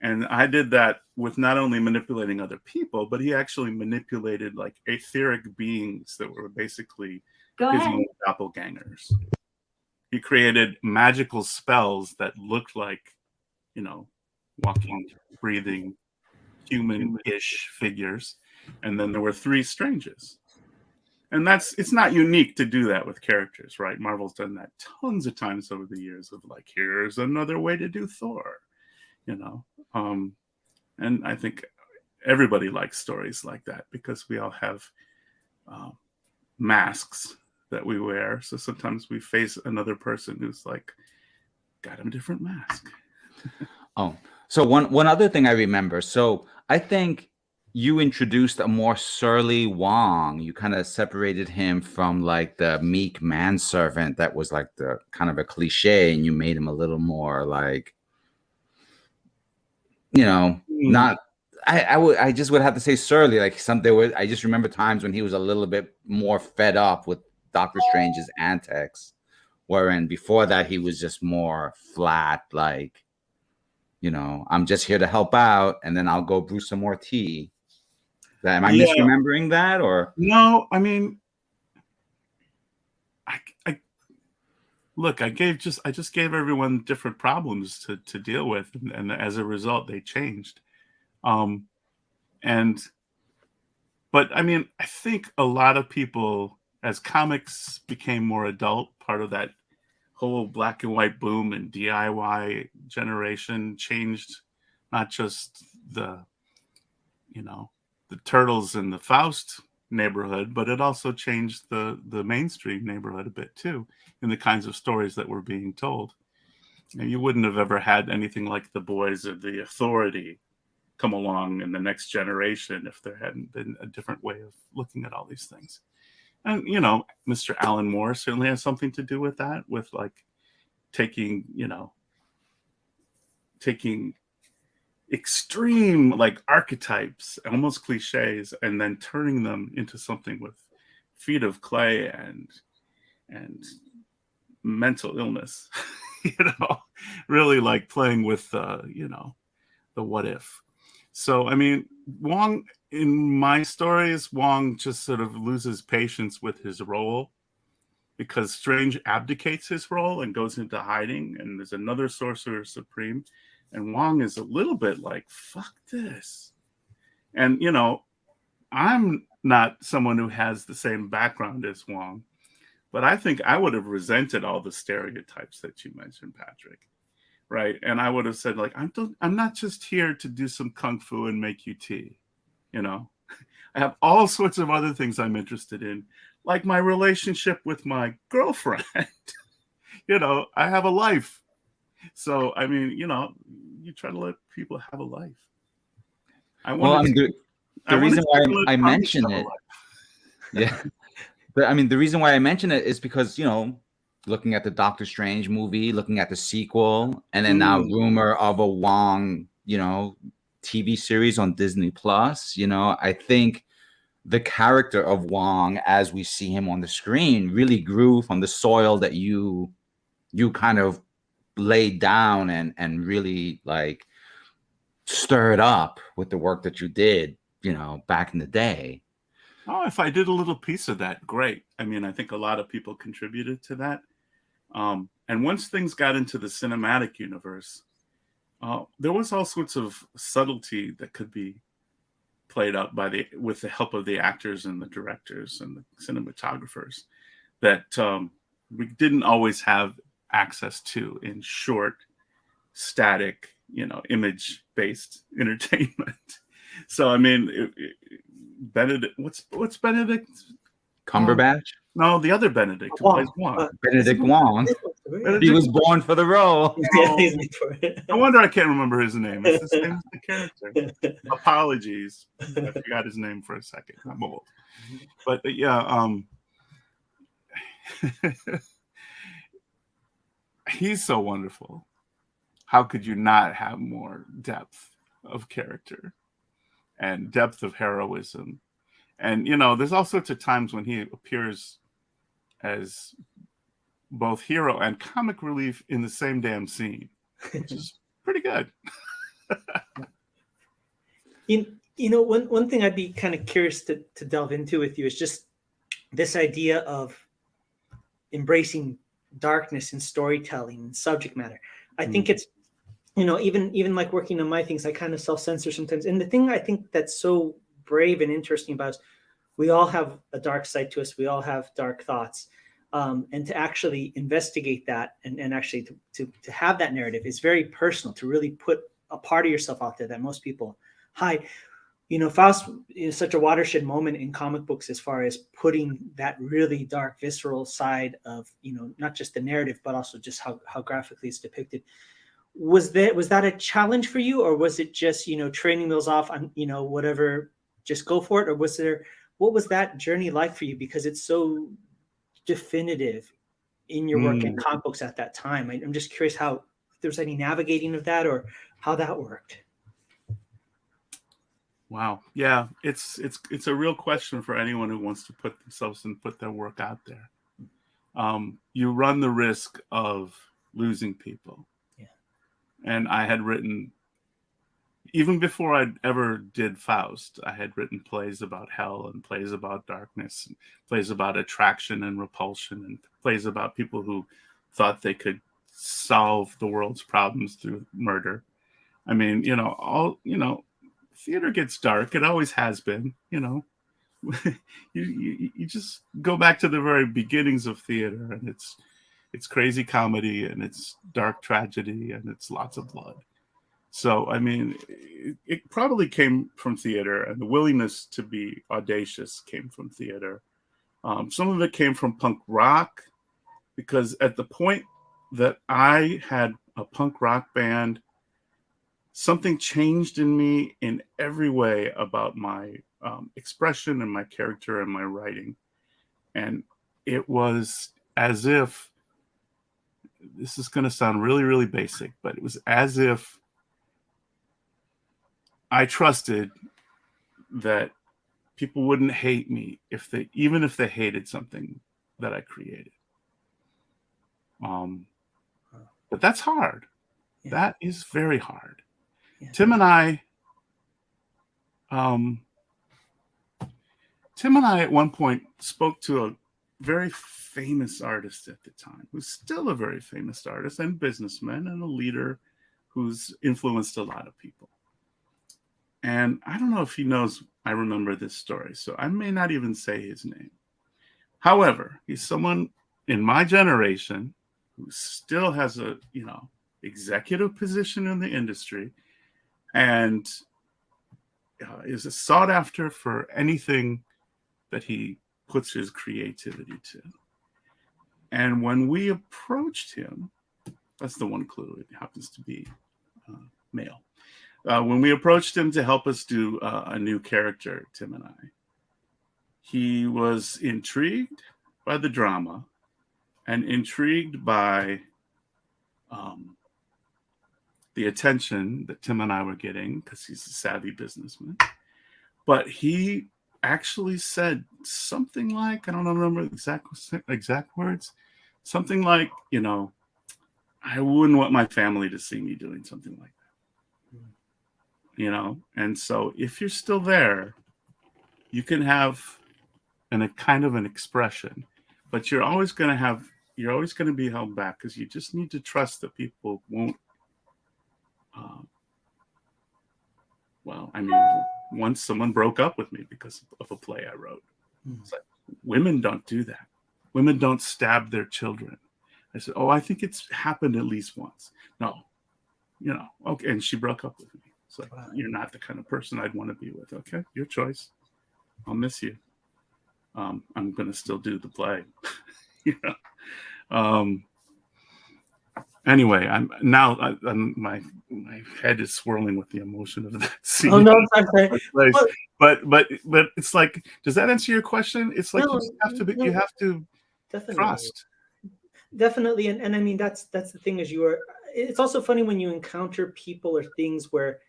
And I did that with not only manipulating other people, but he actually manipulated like etheric beings that were basically his own doppelgangers. He created magical spells that looked like, walking, breathing, human-ish figures. And then there were 3 Stranges. And it's not unique to do that with characters, right? Marvel's done that tons of times over the years of like, here's another way to do Thor, and I think everybody likes stories like that because we all have masks that we wear. So sometimes we face another person who's like, got a different mask. So one other thing I remember. So I think you introduced a more surly Wong. You kind of separated him from like the meek manservant that was like the kind of a cliche, and you made him a little more like, not. I just would have to say surly. Like I just remember times when he was a little bit more fed up with Doctor Strange's antics, wherein before that he was just more flat, like, I'm just here to help out, and then I'll go brew some more tea. Am I misremembering that, or no? I mean, I look. I just gave everyone different problems to deal with, and as a result, they changed. But I mean, I think a lot of people, as comics became more adult, part of that whole black and white boom and DIY generation changed not just the Turtles and the Faust neighborhood, but it also changed the mainstream neighborhood a bit too, in the kinds of stories that were being told. You wouldn't have ever had anything like The Boys or The Authority come along in the next generation if there hadn't been a different way of looking at all these things. And, Mr. Alan Moore certainly has something to do with that, with like taking extreme like archetypes, almost cliches, and then turning them into something with feet of clay and mental illness, really like playing with, the what if. So, I mean, Wong, in my stories, Wong just sort of loses patience with his role because Strange abdicates his role and goes into hiding, and there's another Sorcerer Supreme, and Wong is a little bit like, fuck this. And, I'm not someone who has the same background as Wong, but I think I would have resented all the stereotypes that you mentioned, Patrick. Right. And I would have said, like, I'm not just here to do some kung fu and make you tea. I have all sorts of other things I'm interested in, like my relationship with my girlfriend. I have a life. So, I mean, you try to let people have a life. The reason why I mention it. Yeah. But I mean, the reason why I mention it is because, looking at the Doctor Strange movie, looking at the sequel, and then now rumor of a Wong, TV series on Disney Plus, I think the character of Wong as we see him on the screen really grew from the soil that you kind of laid down and really like stirred up with the work that you did, back in the day. Oh, if I did a little piece of that, great. I mean, I think a lot of people contributed to that. And once things got into the cinematic universe, there was all sorts of subtlety that could be played out with the help of the actors and the directors and the cinematographers that we didn't always have access to in short, static, image-based entertainment. So I mean, Benedict, what's Benedict? Cumberbatch? No, the other Benedict who plays Wong. Benedict Wong. He was born for the role. No wonder I can't remember his name. It's the same as the character. Apologies. I forgot his name for a second. I'm old. But yeah, he's so wonderful. How could you not have more depth of character and depth of heroism? And, there's all sorts of times when he appears as both hero and comic relief in the same damn scene, which is pretty good. One thing I'd be kind of curious to delve into with you is just this idea of embracing darkness in storytelling and subject matter. I think it's, even like working on my things, I kind of self-censor sometimes. And the thing I think that's so brave and interesting about us, we all have a dark side to us. We all have dark thoughts. And to actually investigate that and actually to have that narrative is very personal, to really put a part of yourself out there that most people hide. Faust is such a watershed moment in comic books as far as putting that really dark, visceral side of, not just the narrative, but also just how graphically it's depicted. Was that a challenge for you, or was it just, training those off on, whatever, just go for it? Or what was that journey like for you? Because it's so definitive in your work in comic books at that time. I'm just curious if there's any navigating of that or how that worked. Wow. Yeah, it's a real question for anyone who wants to put themselves and put their work out there. You run the risk of losing people. Yeah. And I had written, even before I ever did Faust, I had written plays about hell and plays about darkness, and plays about attraction and repulsion, and plays about people who thought they could solve the world's problems through murder. I mean, theater gets dark. It always has been, you just go back to the very beginnings of theater, and it's crazy comedy, and it's dark tragedy, and it's lots of blood. So, I mean, it probably came from theater, and the willingness to be audacious came from theater. Some of it came from punk rock, because at the point that I had a punk rock band, something changed in me in every way about my expression and my character and my writing. And it was as if, this is going to sound really, really basic, but it was as if I trusted that people wouldn't hate me even if they hated something that I created. But that's hard. Yeah. That is very hard. Yeah. Tim and I at one point spoke to a very famous artist at the time, who's still a very famous artist and businessman and a leader who's influenced a lot of people. And I don't know if he knows I remember this story, so I may not even say his name. However, he's someone in my generation who still has a, executive position in the industry, and is sought after for anything that he puts his creativity to. And when we approached him, that's the one clue, it happens to be male. When we approached him to help us do a new character, Tim and I, he was intrigued by the drama and intrigued by the attention that Tim and I were getting, because he's a savvy businessman. But he actually said something like, I don't remember the exact words, something like, I wouldn't want my family to see me doing something like that. And so if you're still there, you can have a kind of an expression, but you're always going to be held back, because you just need to trust that people won't. Once someone broke up with me because of a play I wrote. It's like, women don't do that. Women don't stab their children. I said, oh, I think it's happened at least once. No, okay. And she broke up with me. It's like, you're not the kind of person I'd want to be with. Okay, your choice. I'll miss you. I'm going to still do the play. Anyway, my head is swirling with the emotion of that scene. Oh no, I'm sorry. But it's like, does that answer your question? It's like you have to definitely trust. Definitely, and I mean that's the thing is it's also funny when you encounter people or things where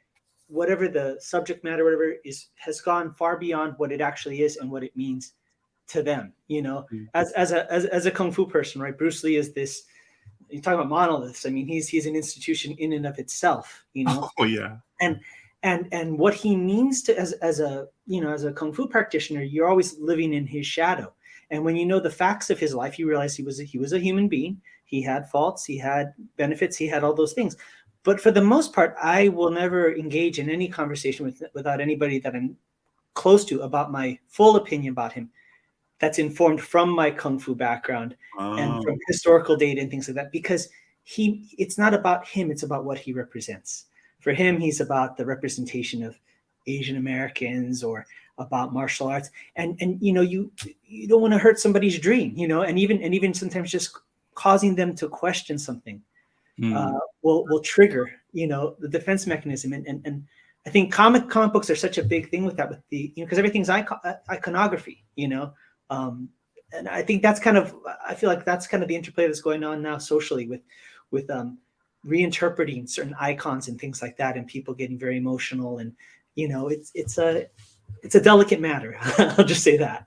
whatever the subject matter, whatever has gone far beyond what it actually is and what it means to them. As a kung fu person, right? Bruce Lee is this. You talk about monoliths. I mean, he's an institution in and of itself. Oh yeah. And what he means to as a kung fu practitioner, you're always living in his shadow. And when you know the facts of his life, you realize he was a human being. He had faults, he had benefits, he had all those things. But for the most part, I will never engage in any conversation without anybody that I'm close to about my full opinion about him. That's informed from my kung fu background and from historical data and things like that. Because it's not about him; it's about what he represents. For him, he's about the representation of Asian Americans or about martial arts, and you don't want to hurt somebody's dream, and even sometimes just causing them to question something will trigger the defense mechanism, and I think comic books are such a big thing with that, with the because everything's iconography, and I think I feel like that's kind of the interplay that's going on now socially with reinterpreting certain icons and things like that, and people getting very emotional, and it's a delicate matter. I'll just say that,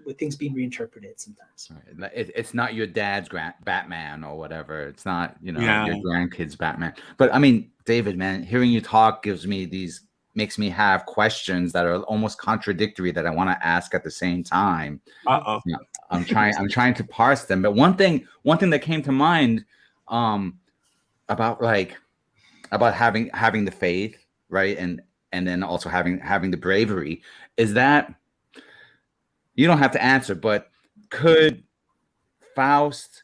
with things being reinterpreted sometimes. Right. It's not your dad's Batman or whatever. It's not, your grandkid's Batman. But I mean, David, man, hearing you talk makes me have questions that are almost contradictory that I want to ask at the same time. I'm trying to parse them. But one thing that came to mind about having the faith, right? And then also having the bravery is that you don't have to answer, but did Faust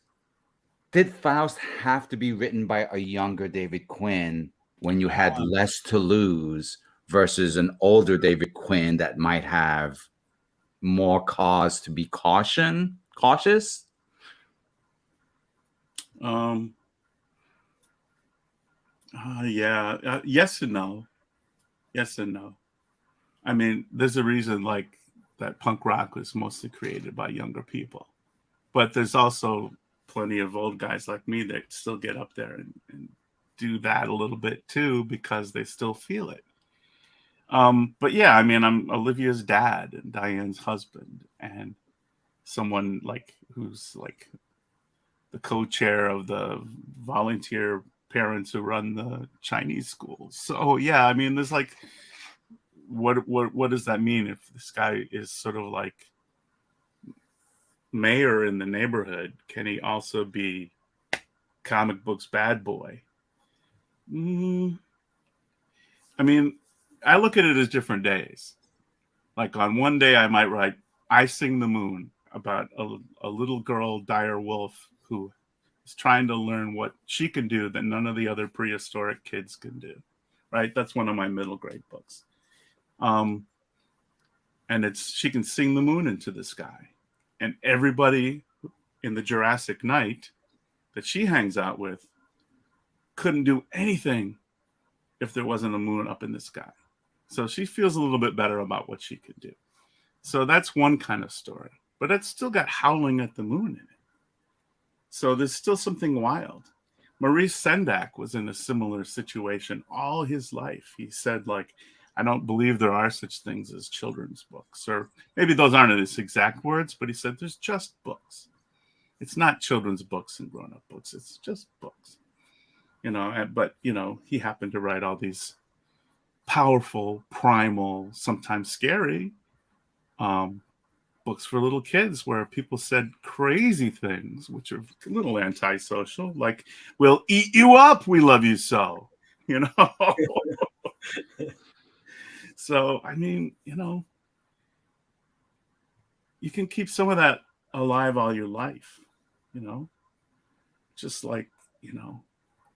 have to be written by a younger David Quinn when you had less to lose versus an older David Quinn that might have more cause to be cautious? Yes and no. Yes and no. I mean, there's a reason that punk rock was mostly created by younger people. But there's also plenty of old guys like me that still get up there and do that a little bit too because they still feel it. But yeah, I mean, I'm Olivia's dad and Diane's husband and someone who's the co-chair of the volunteer parents who run the Chinese schools. So yeah, I mean, there's what does that mean if this guy is sort of mayor in the neighborhood? Can he also be comic books bad boy? I mean, I look at it as different days. On one day I might write I Sing the Moon about a little girl, dire wolf, who is trying to learn what she can do that none of the other prehistoric kids can do. Right? That's one of my middle grade books. And she can sing the moon into the sky, and everybody in the Jurassic night that she hangs out with couldn't do anything if there wasn't a moon up in the sky. So she feels a little bit better about what she could do. So that's one kind of story, but it's still got Howling at the Moon in it. So there's still something wild. Maurice Sendak was in a similar situation all his life. He said, I don't believe there are such things as children's books. Or maybe those aren't his exact words, but he said there's just books. It's not children's books and grown-up books. It's just books. But he happened to write all these powerful, primal, sometimes scary books for little kids where people said crazy things, which are a little antisocial, like, we'll eat you up, we love you so, So, I mean, you can keep some of that alive all your life, just like,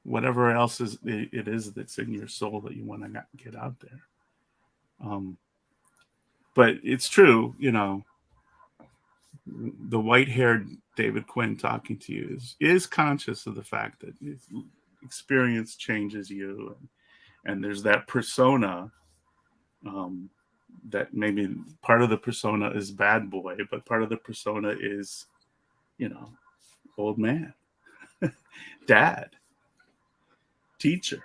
whatever else it is that's in your soul that you want to get out there. But it's true, the white-haired David Quinn talking to you is conscious of the fact that experience changes you, and there's that persona, that maybe part of the persona is bad boy, but part of the persona is, old man, dad, teacher.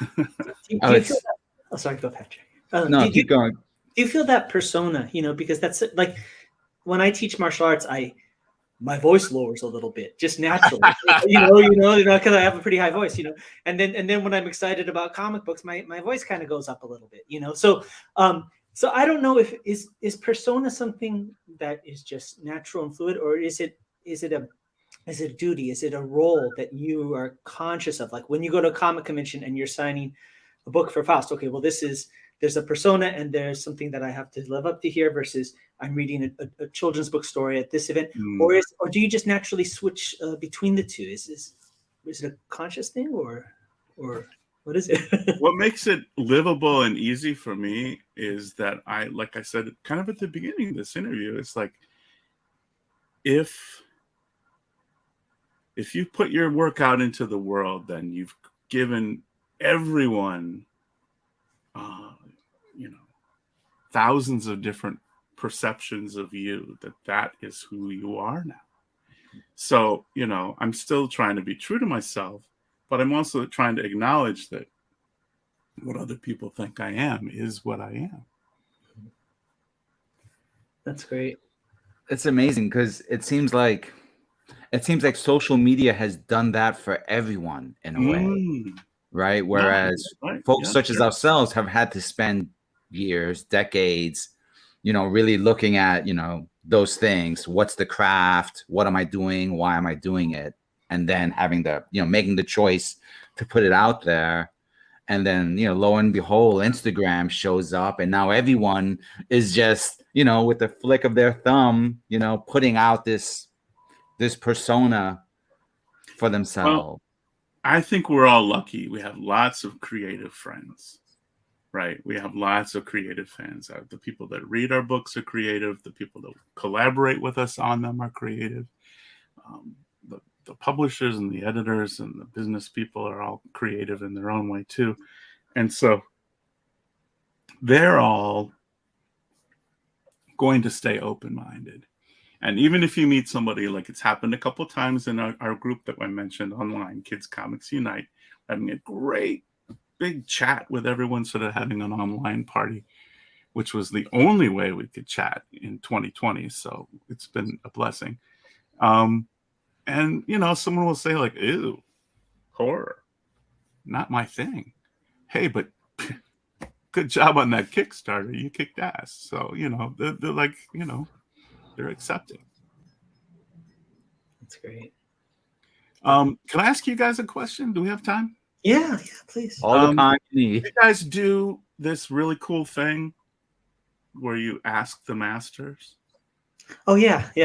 Do you feel that? Oh, sorry, go Patrick. No, keep going. Do you feel that persona? Because that's like when I teach martial arts, my voice lowers a little bit just naturally, because I have a pretty high voice, and then when I'm excited about comic books, my voice kind of goes up a little bit, So I don't know if is persona something that is just natural and fluid, or is it a duty? Is it a role that you are conscious of? Like when you go to a comic convention and you're signing a book for Faust, okay, well, there's a persona and there's something that I have to live up to here versus I'm reading a children's book story at this event, or do you just naturally switch between the two? Is it a conscious thing or what is it? What makes it livable and easy for me is that like I said, kind of at the beginning of this interview, it's like, if you put your work out into the world, then you've given everyone, thousands of different perceptions of you, that is who you are now. So, I'm still trying to be true to myself, but I'm also trying to acknowledge that what other people think I am is what I am. That's great. It's amazing because it seems like social media has done that for everyone in a way, right? Whereas folks such as ourselves have had to spend years, decades, really looking at, those things. What's the craft? What am I doing? Why am I doing it? And then having making the choice to put it out there. And then, lo and behold, Instagram shows up and now everyone is just, with the flick of their thumb, putting out this persona for themselves. Well, I think we're all lucky. We have lots of creative friends, right? We have lots of creative fans. The people that read our books are creative. The people that collaborate with us on them are creative. The publishers and the editors and the business people are all creative in their own way too. And so they're all going to stay open-minded. And even if you meet somebody, like it's happened a couple of times in our group that I mentioned online, Kids Comics Unite, having a great big chat with everyone, sort of having an online party, which was the only way we could chat in 2020. So it's been a blessing. And, someone will say like, ew, horror, not my thing. Hey, but good job on that Kickstarter. You kicked ass. So, they're like, they're accepting. That's great. Can I ask you guys a question? Do we have time? Yeah, please. All the time you need. You guys do this really cool thing where you ask the masters? Oh yeah, we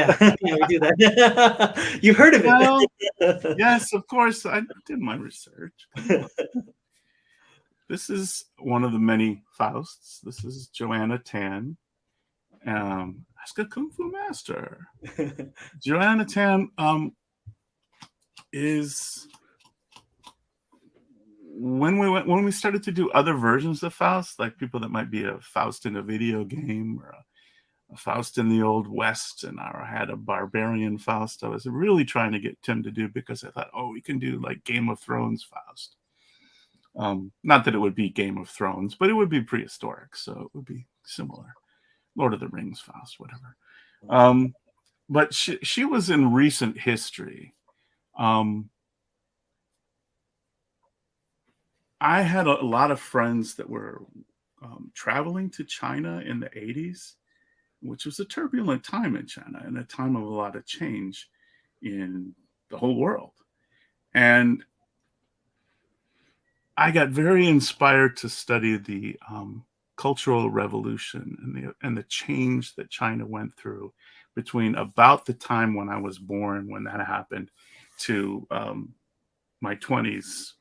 do that. You've heard of it? Well, yes, of course. I did my research. This is one of the many Fausts. This is Joanna Tan. Ask a Kung Fu Master. Joanna Tan is when we started to do other versions of Faust, like people that might be a Faust in a video game or a Faust in the Old West, and I had a barbarian Faust I was really trying to get Tim to do because I thought, we can do like Game of Thrones Faust. Not that it would be Game of Thrones, but it would be prehistoric, so it would be similar. Lord of the Rings Faust, whatever. But she was in recent history. I had a lot of friends that were traveling to China in the 80s, which was a turbulent time in China and a time of a lot of change in the whole world. And I got very inspired to study the Cultural Revolution and the change that China went through between about the time when I was born, when that happened, to my 20s,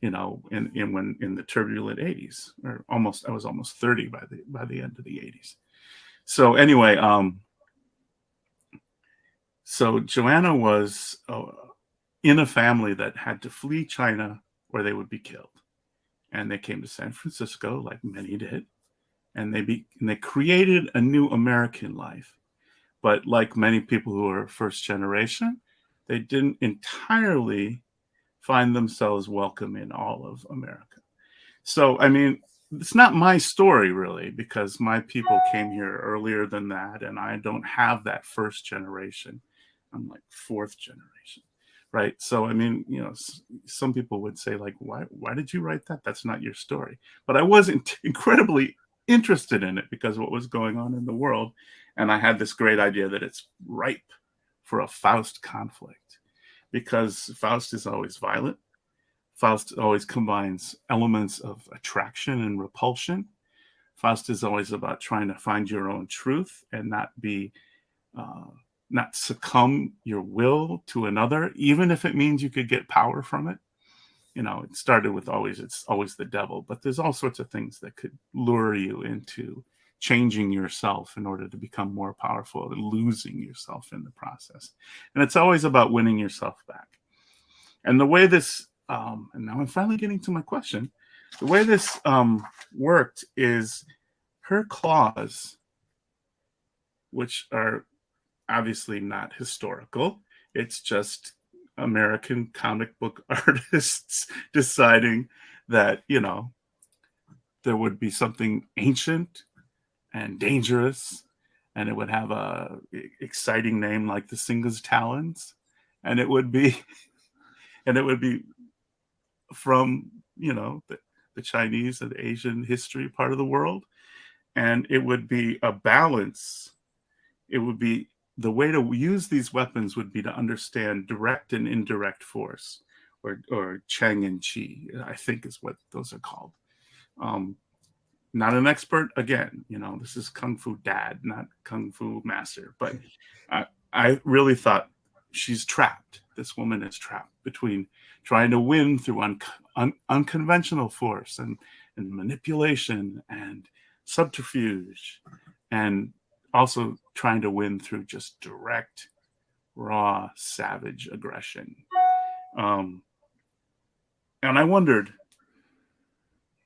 in the turbulent 80s, or I was almost 30 by the end of the 80s. So anyway, so Joanna was in a family that had to flee China or they would be killed. And they came to San Francisco, like many did, and they created a new American life. But like many people who are first generation, they didn't entirely find themselves welcome in all of America. So, I mean, it's not my story really, because my people came here earlier than that, and I don't have that first generation. I'm like fourth generation, right? So, I mean, some people would say like, why did you write that? That's not your story. But I wasn't incredibly interested in it because of what was going on in the world. And I had this great idea that it's ripe for a Faust conflict, because Faust is always violent. Faust always combines elements of attraction and repulsion. Faust is always about trying to find your own truth and not succumb your will to another, even if it means you could get power from it. It started with it's always the devil, but there's all sorts of things that could lure you into changing yourself in order to become more powerful and losing yourself in the process. And it's always about winning yourself back. And the way this, and now I'm finally getting to my question, the way this worked is her claws, which are obviously not historical, it's just American comic book artists deciding that, there would be something ancient and dangerous, and it would have a exciting name like the Singa's Talons, and it would be from the Chinese and Asian history part of the world, and it would be a balance. It would be the way to use these weapons would be to understand direct and indirect force, or Cheng and Qi, I think is what those are called. Not an expert, again, this is Kung Fu dad, not Kung Fu master. But I really thought she's trapped. This woman is trapped between trying to win through unconventional force and manipulation and subterfuge, and also trying to win through just direct, raw, savage aggression. And I wondered,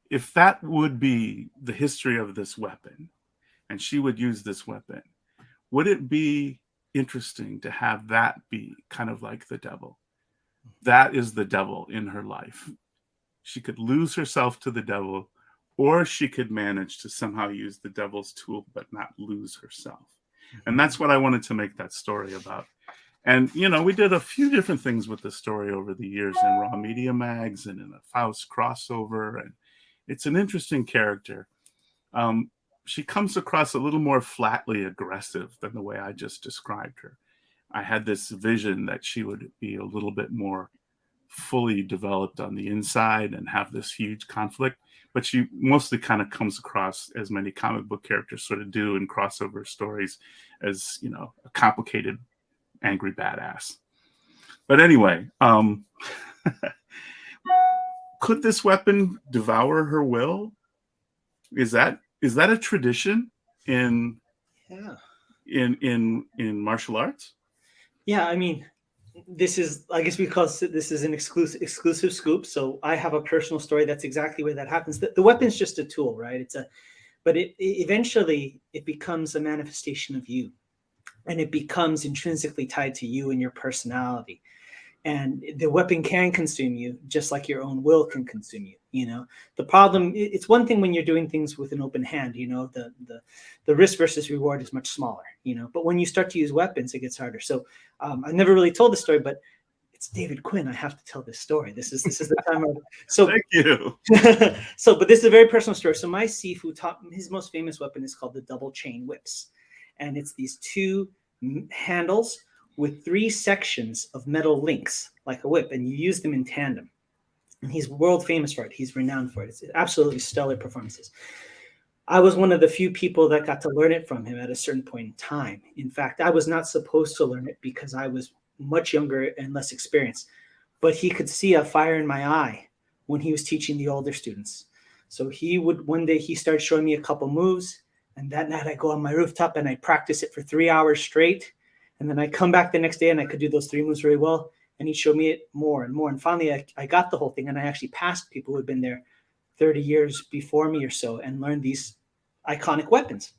if that would be the history of this weapon, and she would use this weapon, would it be interesting to have that be kind of like the devil? That is the devil in her life. She could lose herself to the devil, or she could manage to somehow use the devil's tool but not lose herself. And that's what I wanted to make that story about. And, we did a few different things with the story over the years in Raw Media Mags and in a Faust crossover, and it's an interesting character. She comes across a little more flatly aggressive than the way I just described her. I had this vision that she would be a little bit more fully developed on the inside and have this huge conflict, but she mostly kind of comes across, as many comic book characters sort of do in crossover stories, as, a complicated, angry badass. But anyway, could this weapon devour her will? Is that a tradition in martial arts? Yeah, I mean, this is, I guess, because this is an exclusive scoop. So I have a personal story that's exactly where that happens. The weapon's just a tool, right? But eventually it becomes a manifestation of you, and it becomes intrinsically tied to you and your personality. And the weapon can consume you, just like your own will can consume you. The problem, it's one thing when you're doing things with an open hand, the risk versus reward is much smaller, but when you start to use weapons, it gets harder. So I never really told the story, but it's David Quinn. I have to tell this story. This is the time. So thank you. But this is a very personal story. So my Sifu taught, his most famous weapon is called the double chain whips. And it's these two handles with 3 sections of metal links, like a whip, and you use them in tandem. And he's world famous for it. He's renowned for it. It's absolutely stellar performances. I was one of the few people that got to learn it from him at a certain point in time. In fact, I was not supposed to learn it because I was much younger and less experienced, but he could see a fire in my eye when he was teaching the older students. So one day he started showing me a couple moves, and that night I go on my rooftop and I practice it for 3 hours straight. And then I come back the next day and I could do those 3 moves very well. And he showed me it more and more. And finally I got the whole thing, and I actually passed people who had been there 30 years before me or so and learned these iconic weapons.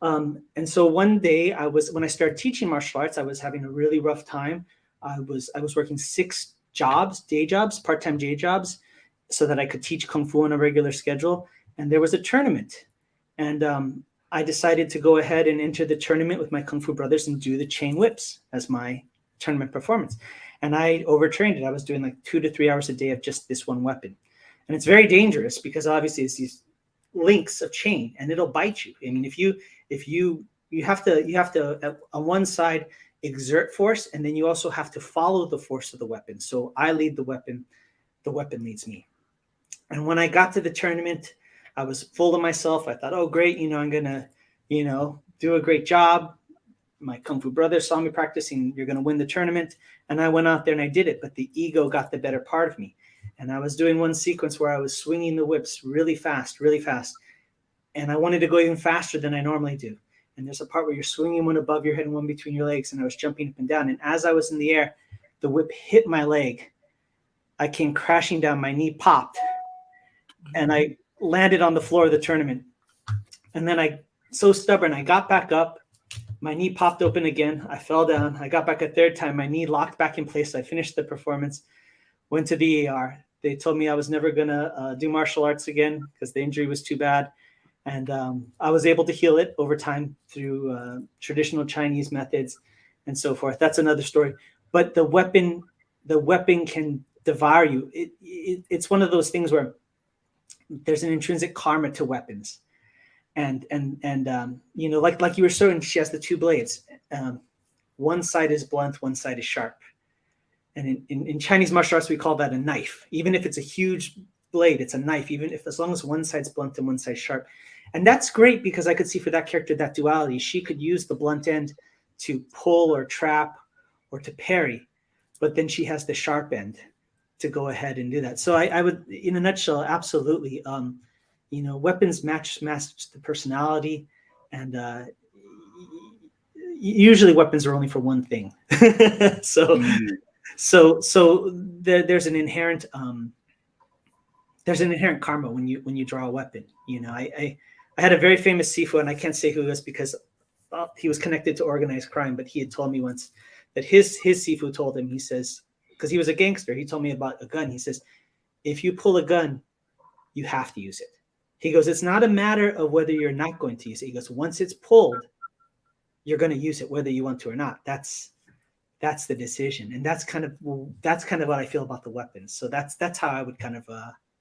And so one day when I started teaching martial arts, I was having a really rough time. I was working 6 jobs, part-time day jobs, so that I could teach Kung Fu on a regular schedule. And there was a tournament. And I decided to go ahead and enter the tournament with my Kung Fu brothers and do the chain whips as my tournament performance. And I overtrained it. I was doing like 2 to 3 hours a day of just this one weapon. And it's very dangerous because obviously it's these links of chain and it'll bite you. I mean, if you have to on one side exert force, and then you also have to follow the force of the weapon. So I lead the weapon leads me. And when I got to the tournament, I was full of myself. I thought, oh, great, I'm gonna, do a great job. My Kung Fu brothers saw me practicing. You're gonna win the tournament. And I went out there and I did it, but the ego got the better part of me. And I was doing one sequence where I was swinging the whips really fast. And I wanted to go even faster than I normally do. And there's a part where you're swinging one above your head and one between your legs. And I was jumping up and down. And as I was in the air, the whip hit my leg. I came crashing down. My knee popped. And I landed on the floor of the tournament. And then so stubborn, I got back up. My knee popped open again. I fell down. I got back a third time. My knee locked back in place. I finished the performance, went to the ER. They told me I was never going to do martial arts again because the injury was too bad. And I was able to heal it over time through traditional Chinese methods and so forth. That's another story. But the weapon can devour you. It's one of those things where there's an intrinsic karma to weapons. And like you were showing, she has the 2 blades. One side is blunt, one side is sharp. And in Chinese martial arts, we call that a knife. Even if it's a huge blade, it's a knife, as long as one side's blunt and one side's sharp. And that's great because I could see for that character, that duality. She could use the blunt end to pull or trap or to parry, but then she has the sharp end to go ahead and do that. So I would, in a nutshell, absolutely, weapons match the personality, and usually weapons are only for one thing. So there's an inherent karma when you draw a weapon. I had a very famous Sifu, and I can't say who it was because he was connected to organized crime, but he had told me once that his Sifu told him, he says, because he was a gangster, he told me about a gun. He says, if you pull a gun, you have to use it. He goes, it's not a matter of whether you're not going to use it. He goes, once it's pulled, you're going to use it whether you want to or not. That's the decision. And that's kind of what I feel about the weapons. So that's how I would kind of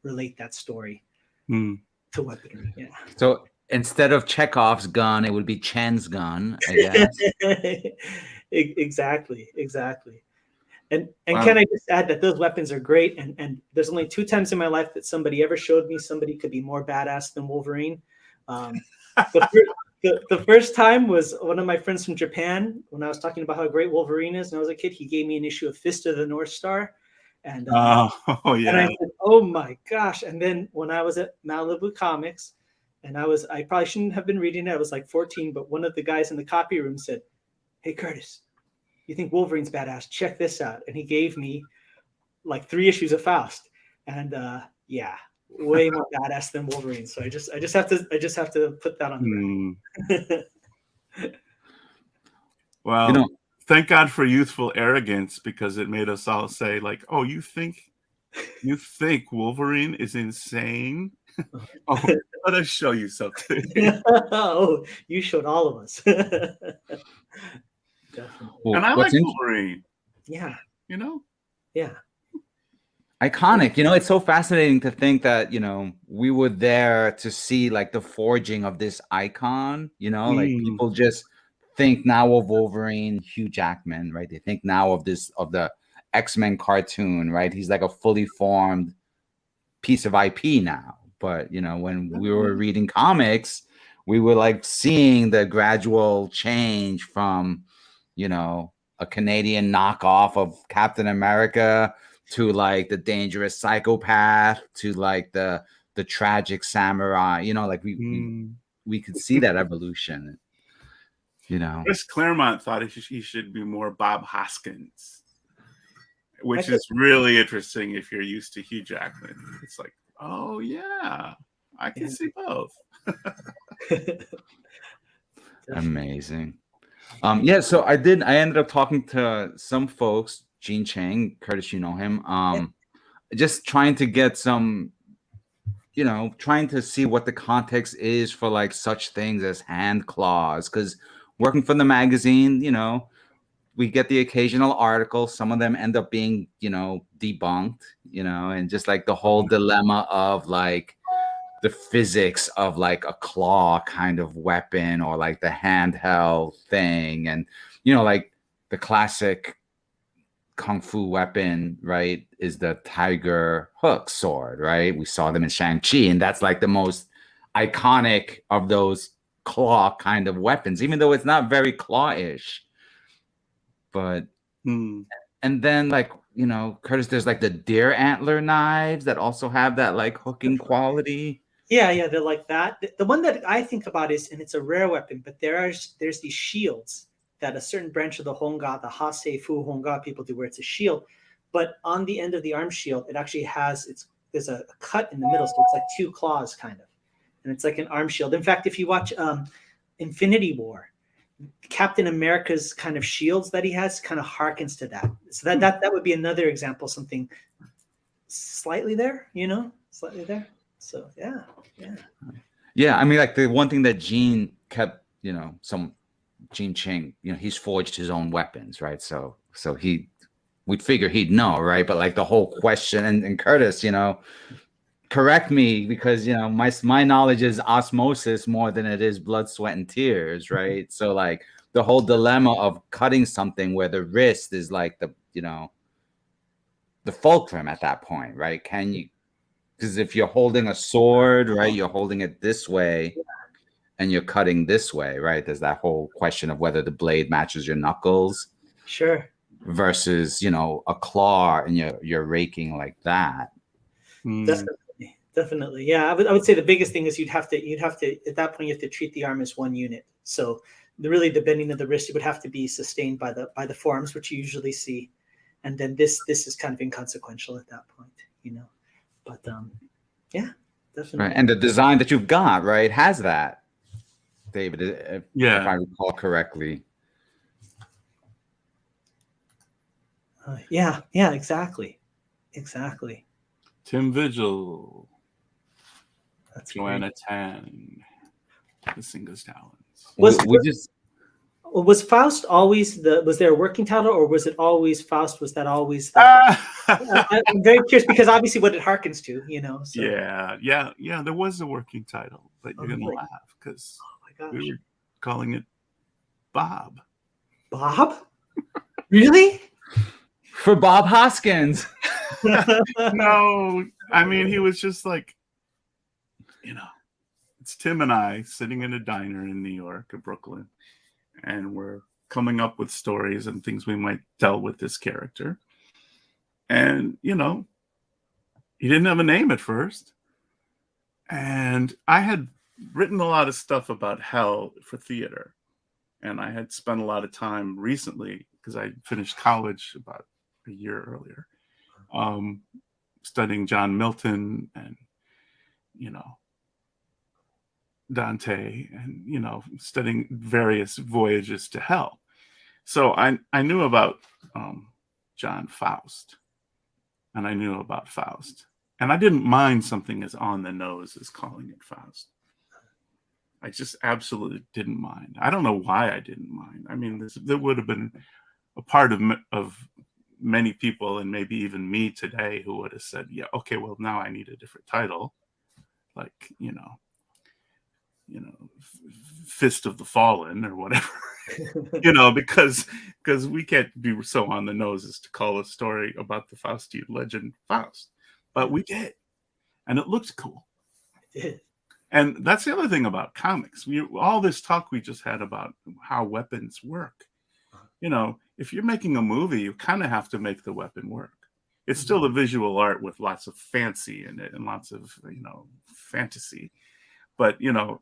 relate that story to weaponry. Yeah. So instead of Chekhov's gun, it would be Chen's gun, I guess. Exactly. And Wow. Can I just add that those weapons are great? And there's only 2 times in my life that somebody ever showed me somebody could be more badass than Wolverine. The first time was one of my friends from Japan when I was talking about how great Wolverine is. When I was a kid, he gave me an issue of Fist of the North Star. And yeah. And I said, oh my gosh. And then when I was at Malibu Comics, and I probably shouldn't have been reading it. I was like 14, but one of the guys in the copy room said, hey, Curtis, you think Wolverine's badass? Check this out. And he gave me like 3 issues of Faust. And way more badass than Wolverine. So I just have to put that on the record. Well, thank God for youthful arrogance, because it made us all say, like, oh, you think Wolverine is insane? Oh, let us show you something. Oh, you showed all of us. Definitely. Well, and I like Wolverine. Yeah. Yeah. Iconic. It's so fascinating to think that, we were there to see like the forging of this icon, like people just think now of Wolverine, Hugh Jackman, right? They think now of the X-Men cartoon, right? He's like a fully formed piece of IP now. But when we were reading comics, we were like seeing the gradual change from a Canadian knockoff of Captain America to like the dangerous psychopath to like the tragic samurai. Like we could see that evolution. Chris Claremont thought he should be more Bob Hoskins, which is really interesting if you're used to Hugh Jackman. It's like, oh yeah, I can see both. Amazing. So I ended up talking to some folks, Gene Chang, Curtis, you know him, just trying to get some, trying to see what the context is for like such things as hand claws, because working for the magazine, we get the occasional article. Some of them end up being, debunked, and just like the whole dilemma of like the physics of like a claw kind of weapon or like the handheld thing. And, like the classic Kung Fu weapon, right, is the tiger hook sword, right? We saw them in Shang-Chi, and that's like the most iconic of those claw kind of weapons, even though it's not very claw-ish. But and then like Curtis, there's like the deer antler knives that also have that like hooking quality. Yeah, they're like that. The one that I think about is, and it's a rare weapon, but there's these shields that a certain branch of the Hongga, the Hasei Fu Hongga people do, where it's a shield, but on the end of the arm shield, it actually there's a cut in the middle, so it's like two claws kind of, and it's like an arm shield. In fact, if you watch Infinity War, Captain America's kind of shields that he has kind of harkens to that. So that would be another example, something slightly there, slightly there. So yeah. I mean, like the one thing that Gene kept, Gene Chang, he's forged his own weapons, right? So we'd figure he'd know, right? But like the whole question, and Curtis, correct me, because my knowledge is osmosis more than it is blood, sweat, and tears, right? So like the whole dilemma of cutting something where the wrist is like the fulcrum at that point, right? Can you? Because if you're holding a sword, right, you're holding it this way and you're cutting this way, right? There's that whole question of whether the blade matches your knuckles. Sure. Versus, a claw and you're raking like that. Definitely. Yeah, I would say the biggest thing is you'd have to at that point you have to treat the arm as one unit. So the bending of the wrist would have to be sustained by the forearms, which you usually see, and then this is kind of inconsequential at that point, But yeah, definitely. Right. And the design that you've got, right, has that, David, if I recall correctly. Yeah, exactly. Tim Vigil. That's Joanna Tan. The Singers Talents. Was Faust always was there a working title, or was it always Faust? Was that always I'm very curious, because obviously what it harkens to, So. Yeah. There was a working title, but you're gonna laugh because we were calling it Bob. Bob? Really? For Bob Hoskins. No, I mean he was just like, it's Tim and I sitting in a diner in New York or Brooklyn, and we're coming up with stories and things we might tell with this character. And, he didn't have a name at first. And I had written a lot of stuff about hell for theater. And I had spent a lot of time recently, because I finished college about a year earlier, studying John Milton and, Dante and, studying various voyages to hell. So I knew about John Faust, and I knew about Faust. And I didn't mind something as on the nose as calling it Faust. I just absolutely didn't mind. I don't know why I didn't mind. I mean, there would have been a part of many people, and maybe even me today, who would have said, yeah, okay, well, now I need a different title. Like, Fist of the Fallen or whatever, because we can't be so on the nose as to call a story about the Faustian legend Faust. But we did. And it looked cool. did. And that's the other thing about comics. All this talk we just had about how weapons work. You know, if you're making a movie, you kind of have to make the weapon work. It's still a visual art with lots of fancy in it and lots of, you know, fantasy. But, you know,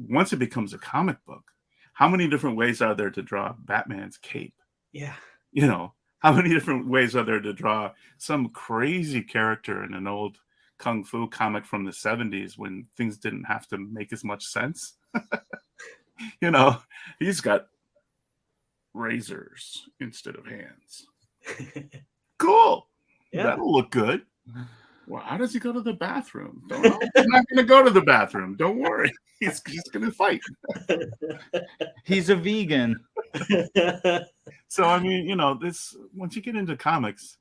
once it becomes a comic book, how many different ways are there to draw Batman's cape? Yeah. You know, how many different ways are there to draw some crazy character in an old Kung Fu comic from the 70s when things didn't have to make as much sense? You know, he's got razors instead of hands. Cool. Yeah. That'll look good. Well, how does he go to the bathroom? Don't know. He's not going to go to the bathroom. Don't worry. He's going to fight. He's a vegan. So, I mean, you know, this, once you get into comics,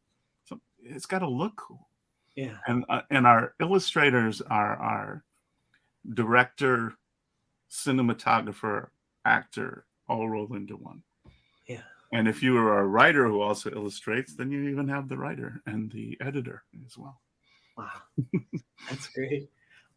it's got to look cool. Yeah. And our illustrators are our director, cinematographer, actor, all rolled into one. Yeah. And if you are a writer who also illustrates, then you even have the writer and the editor as well. Wow. That's great.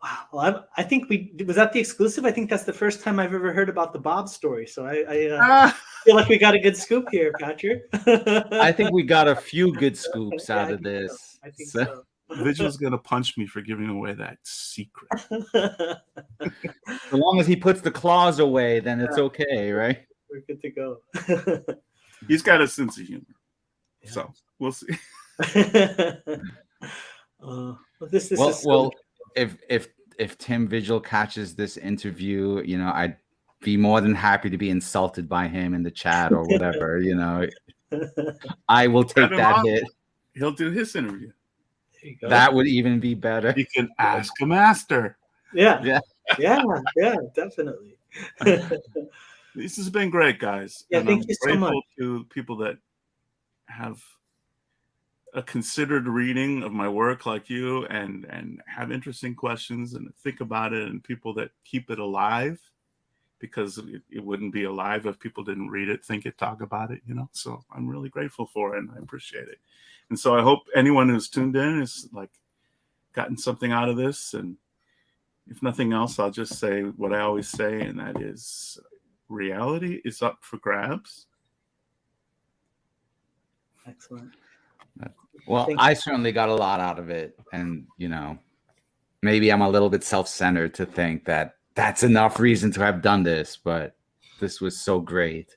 Wow. Well, I think was that the exclusive? I think that's the first time I've ever heard about the Bob story. So I feel like we got a good scoop here, Patrick. I think we got a few good scoops out of this. So. I think so. Vigil's going to punch me for giving away that secret. As long as he puts the claws away, then it's okay, right? We're good to go. He's got a sense of humor. Yeah. So we'll see. If Tim Vigil catches this interview, you know, I'd be more than happy to be insulted by him in the chat or whatever. You know, I will take that hit. He'll do his interview. That would even be better. You can ask a master. Yeah, definitely. This has been great, guys. Yeah, thank you so much. To people that have a considered reading of my work like you and have interesting questions and think about it, and people that keep it alive, because it wouldn't be alive if people didn't read it, think it, talk about it, you know. So I'm really grateful for it and I appreciate it. And so I hope anyone who's tuned in is like gotten something out of this. And if nothing else, I'll just say what I always say, and that is reality is up for grabs. Excellent. Well, I certainly got a lot out of it. And, you know, maybe I'm a little bit self-centered to think that that's enough reason to have done this, but this was so great.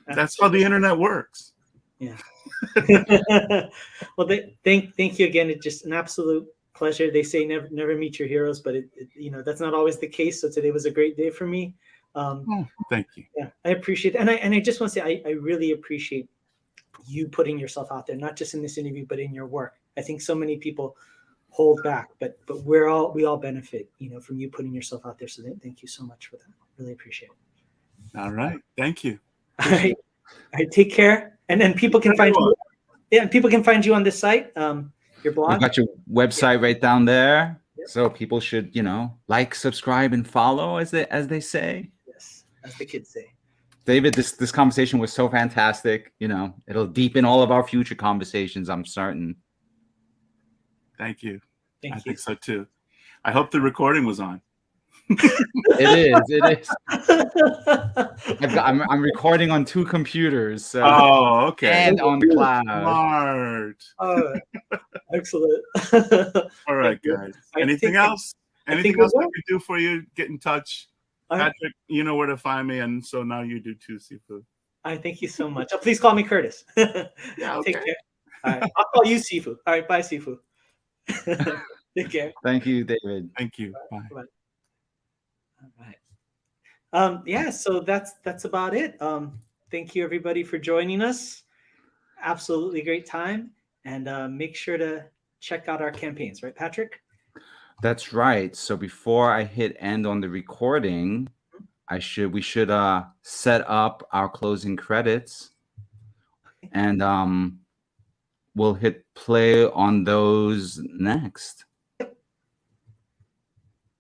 That's how the internet works. Yeah. Well, thank you again. It's just an absolute pleasure. They say never meet your heroes, but you know, that's not always the case. So today was a great day for me. Thank you. Yeah, I appreciate it. And I just want to say I really appreciate you putting yourself out there, not just in this interview, but in your work. I think so many people hold back, but we all benefit, you know, from you putting yourself out there. So thank you so much for that. Really appreciate it. All right. Thank you. All right. Take care. And then people can find you. Yeah, people can find you on this site. Your blog. We've got your website right down there. Yep. So people should, you know, like, subscribe, and follow, as they say. Yes, as the kids say. David, this conversation was so fantastic. You know, it'll deepen all of our future conversations, I'm certain. Thank you. Thank you. Think so too. I hope the recording was on. It is. I'm recording on 2 computers. So. Oh, okay. And on cloud. Smart. Excellent. All right, guys. Anything else? Anything else I can do for you? Get in touch. Patrick, you know where to find me, and so now you do too, Sifu. I thank you so much. Please call me Curtis. Yeah, okay. Take care. All right. I'll call you Sifu. All right, bye, Sifu. Take care. Thank you, David. Thank you. Bye. Bye. All right. Yeah, so that's about it. Thank you everybody for joining us. Absolutely great time. And make sure to check out our campaigns, right, Patrick? That's right. So before I hit end on the recording, we should set up our closing credits, and we'll hit play on those next.